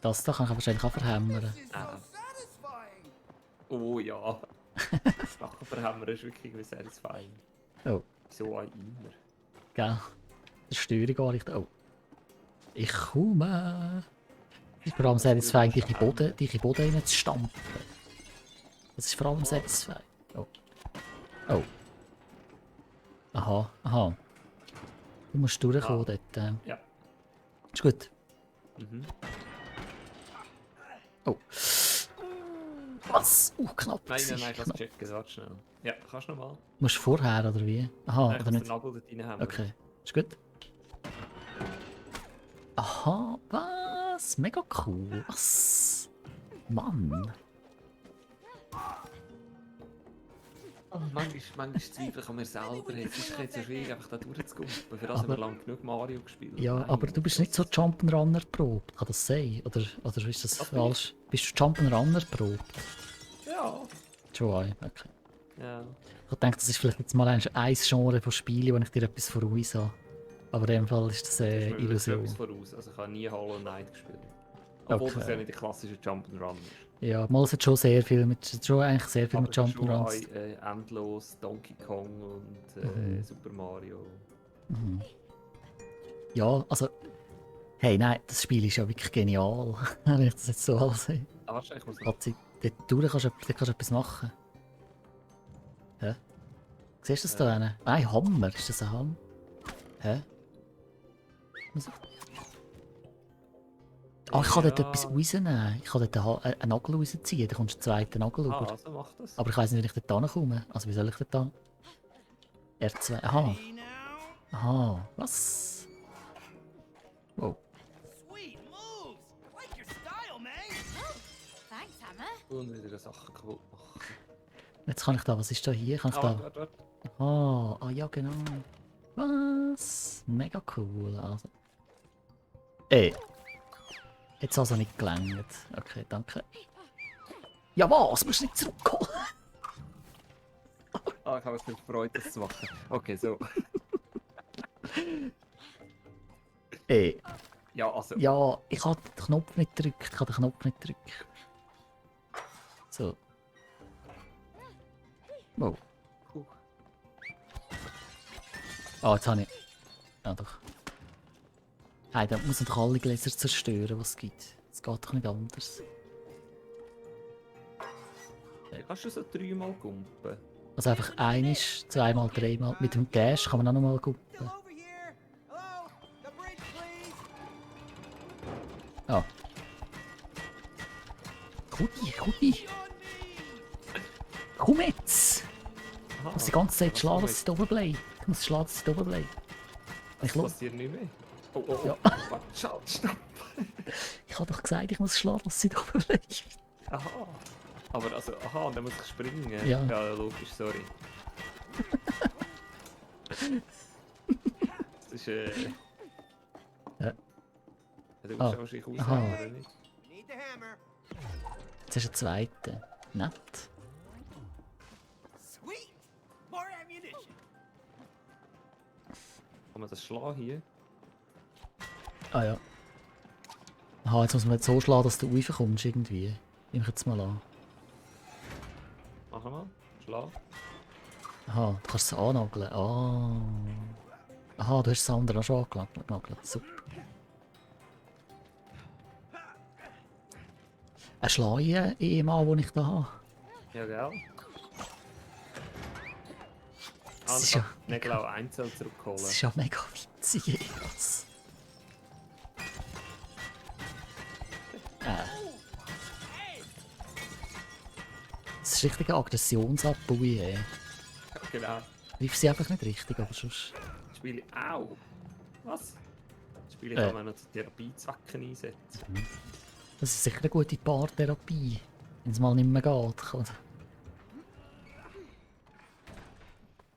Das da kann ich wahrscheinlich auch verhämmern. Ah. Oh ja. Sachen verhämmern ist wirklich irgendwie satisfying. Oh. So ein immer. Gell? Der Steuerung anrichten. Oh. Ich komme. Es ist vor allem satisfying, dich in den Boden reinzustampfen. Das ist vor allem satisfying. Oh. Oh. Aha, aha. Du musst durchkommen dort. Ja. Ist gut. Mhm. Oh. Was? Knapp. Nein, gewesen, ich kann es knapp. checken, warte schnell. Ja, kannst du nochmal? Musst du vorher oder wie? Aha, Ich oder muss den nicht? Nagel dort reinhämmern. Okay, ist gut. Aha, was? Mega cool. Was? Mann. Oh, manchmal zweifle ich an mir selber. Es ist jetzt so schwierig, einfach da durchzukumpen. Für das haben Aber- wir lange genug Mario gespielt. Ja, Nein, aber du bist nicht so Jump'n'Runner probt, kann das sein? Oder ist das Was falsch? Bist du Jump'n'Runner probt? Ja. Schon, okay. Ja. Ich denke, das ist vielleicht jetzt mal ein Genre von Spielen, wo ich dir etwas voraus habe. Aber in dem Fall ist das Ist mir wirklich Illusion. etwas voraus. Also ich habe nie Hollow Knight gespielt. Obwohl das Okay. ja nicht der klassische Jump'n'Run ist. Ja, mal es hat schon sehr viel mit, schon eigentlich sehr viel Aber mit es ist schon Jump'n'Runs. endlos Donkey Kong und Super Mario. Mhm. Ja, also. Hey, nein, das Spiel ist ja wirklich genial. Wenn ich das jetzt so alles sehe. Ah, warte, ich muss noch... Dort durch kannst du etwas machen. Hä? Siehst du das da hinten? Ah, ein Hammer. Ist das ein Hammer? Hä? Was? Ah, ich kann dort Ja. etwas rausnehmen. Ich kann dort einen Nagel rausziehen. Da kommst du einen zweiten Nagel Ah, rüber. also mach das. Aber ich weiss nicht, wie ich dort hinkomme. Also, wie soll ich dort hin? R2. Aha. Hey now. Aha. Was? Wow. Sweet moves. I like your style, man. Thanks, Hammer. Und wieder Sachen kaputt machen. Jetzt kann ich da. Was ist da hier? Kann ich Ah, da. warte, warte. Ah, ja, genau. Was? Mega cool. Also. Ey. Jetzt also nicht gelangt. Okay, danke. Ja, was? Musst du nicht zurückkommen? Ah, ich habe mich nicht gefreut, das zu machen. Okay, so. Ey. Ja, also. Ja, ich habe den Knopf nicht gedrückt. Ich habe den Knopf nicht gedrückt. So. Wow. Puh. Ah, jetzt habe ich. Ah, doch. Hey, da muss man doch alle Gläser zerstören, was es gibt. Es geht doch nicht anders. Kannst du so 3-mal kumpen? Also einfach einisch, zweimal, dreimal. Mit dem Dash kann man auch nochmal gucken. Still over here. Hello? The bridge, please. Ah. Kudi! Komm jetzt! Aha. Ich muss die ganze Zeit Was schlagen, kommt dass sie da oben bleibt. Ich muss schlagen, dass sie da oben bleibt. Ich, jetzt? Passiert nicht mehr. Oh, oh, oh. Ja. Warte, schau, stopp. ich habe doch gesagt, ich muss schlagen, dass sie da oben bleibt. Aha. Aber also, aha, und dann muss ich springen. Ja. Ja, logisch, sorry. Das ist Ja. Du musst Ah. wahrscheinlich Aha. aushauen, oder nicht? Need the hammer. Jetzt ist ein zweiter. Nett. Sweet. More ammunition. Kann man das schlagen hier? Ah ja. Aha, jetzt muss man jetzt so schlagen, dass du raufkommst irgendwie. Nehme ich jetzt mal an. Mach mal. Schlag. Aha, du kannst es annageln. Ah. Aha, du hast das andere auch schon angenagelt. Super. Ein Schleien-Ehemann, den ich da habe. Ja, gell? Das ist Ah, ja, ich Nägel auch einzeln zurückholen. das ist ja mega witzig. Was? Das ist richtig ein Aggressionsabbau. Ey. Ja, genau. Rief sie einfach nicht richtig, aber sonst. Spiele. Au! Was? Spiele Äh. kann man noch zu Therapiezwecken einsetzen. Das ist sicher eine gute Paartherapie. Wenn es mal nicht mehr geht. Oder?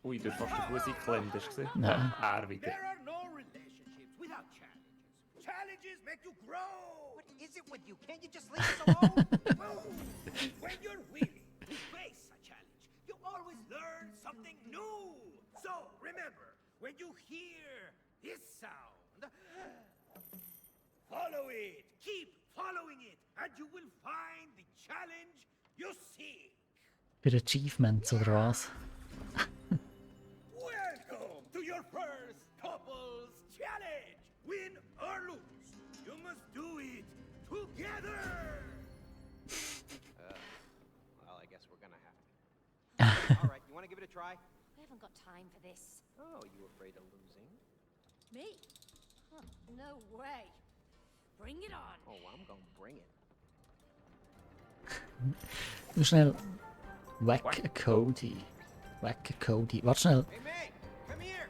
Ui, du hast fast den Fuß eingeklemmt, hast du gesehen? Nein. Er wieder. There are no relationships without challenges. Challenges make you grow. What is it with you? Can't you just leave us alone? Well, when you're willing to face a challenge, you always learn something new. So remember, when you hear this sound, follow it. Keep following it, and you will find the challenge you seek. Für Achievements oder was? Welcome to your first couples challenge. Win or lose, you must do it together. Well, I guess we're gonna have to. All right, you want to give it a try? We haven't got time for this. Oh, you afraid of losing? Me? Huh, no way. Bring it on. Oh, I'm gonna bring it. Nur schnell. Wack a Cody. Wack a Cody. Warte schnell, Hey, May, come here.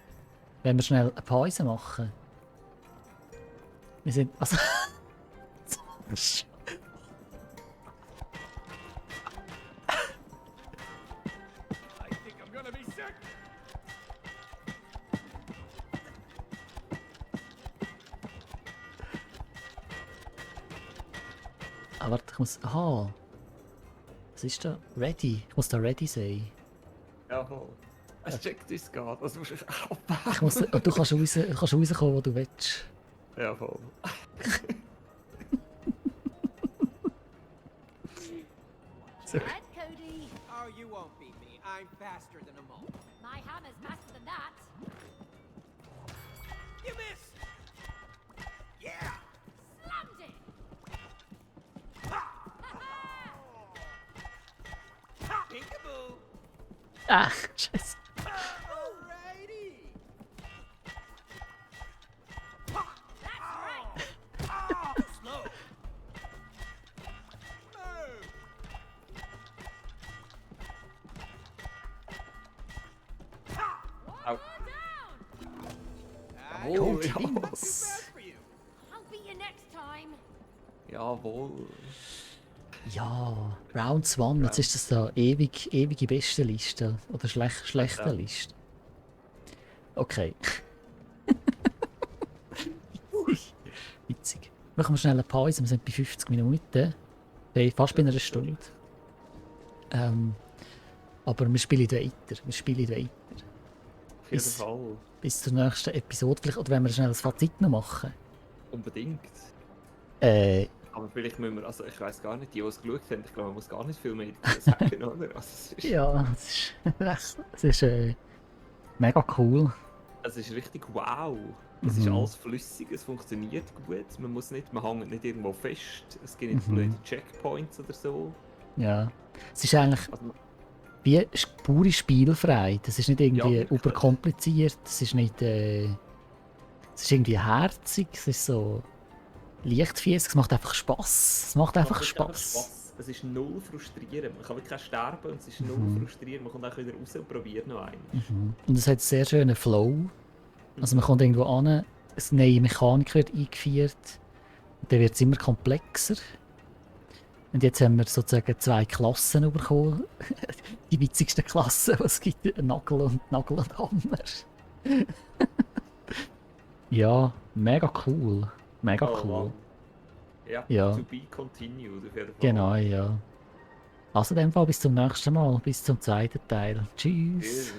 wenn wir schnell eine Pause machen. Wir sind. Also. I think I'm gonna be sick. Ah, warte, ich muss. Aha. Was ist da? Ready. Ich muss da ready sein. Ja, voll. Es checkt uns gerade. Das musst du Ich muss, du kannst rauskommen, wo du willst. Ja, voll. Right, Cody. Oh, you won't beat me. I'm faster than a mole. My hammer's faster than that. You miss. Yeah. Slammed it. Peekaboo. Ah, scheiße. Alrighty. That's right. Slow. Move. Au. One down. I Oh, guess ja. not too fast for you. I'll beat you next time. Jawohl. Ja, Round 1. Jetzt ist das da ewige beste Liste. Oder schlechte Ja. Liste. Okay. Witzig. Machen wir schnell eine Pause. Wir sind bei 50 Minuten. Hey, fast bei einer Stunde. Aber wir spielen weiter. Auf jeden Bis- Fall. Bis zur nächsten Episode. Vielleicht, oder wenn wir schnell ein Fazit noch machen. Unbedingt. Äh, Aber vielleicht müssen wir, also ich weiß gar nicht, die es geschaut haben, ich glaube, man muss gar nicht viel mehr dazu sagen, oder? Also, es ist, ja, es ist mega cool. es ist richtig wow. Es ist alles flüssig, es funktioniert gut, man hängt nicht irgendwo fest, es gibt nicht blöde Checkpoints oder so. Ja. Es ist eigentlich Also, wie pure spielfrei. Das ist nicht irgendwie wirklich. überkompliziert. Es ist nicht. Es ist irgendwie herzig. Es ist so leichtfüßig. Es macht einfach Spass. Es macht einfach es macht wirklich Spass. Es ist null frustrierend, man kann wirklich auch sterben und es ist null frustrierend, man kommt auch wieder raus und probiert noch einmal. Und es hat einen sehr schönen Flow. Also man kommt irgendwo an, eine neue Mechanik wird eingeführt. Und dann wird es immer komplexer. Und jetzt haben wir sozusagen 2 Klassen bekommen. Die witzigsten Klassen, die es gibt. Nagel und Hammer. Ja, mega cool. Mega Oh, cool. Mann. Ja, Ja. to be continued auf jeden Fall. Genau, ja. Also in dem Fall bis zum nächsten Mal. Bis zum zweiten Teil. Tschüss. Tschüss.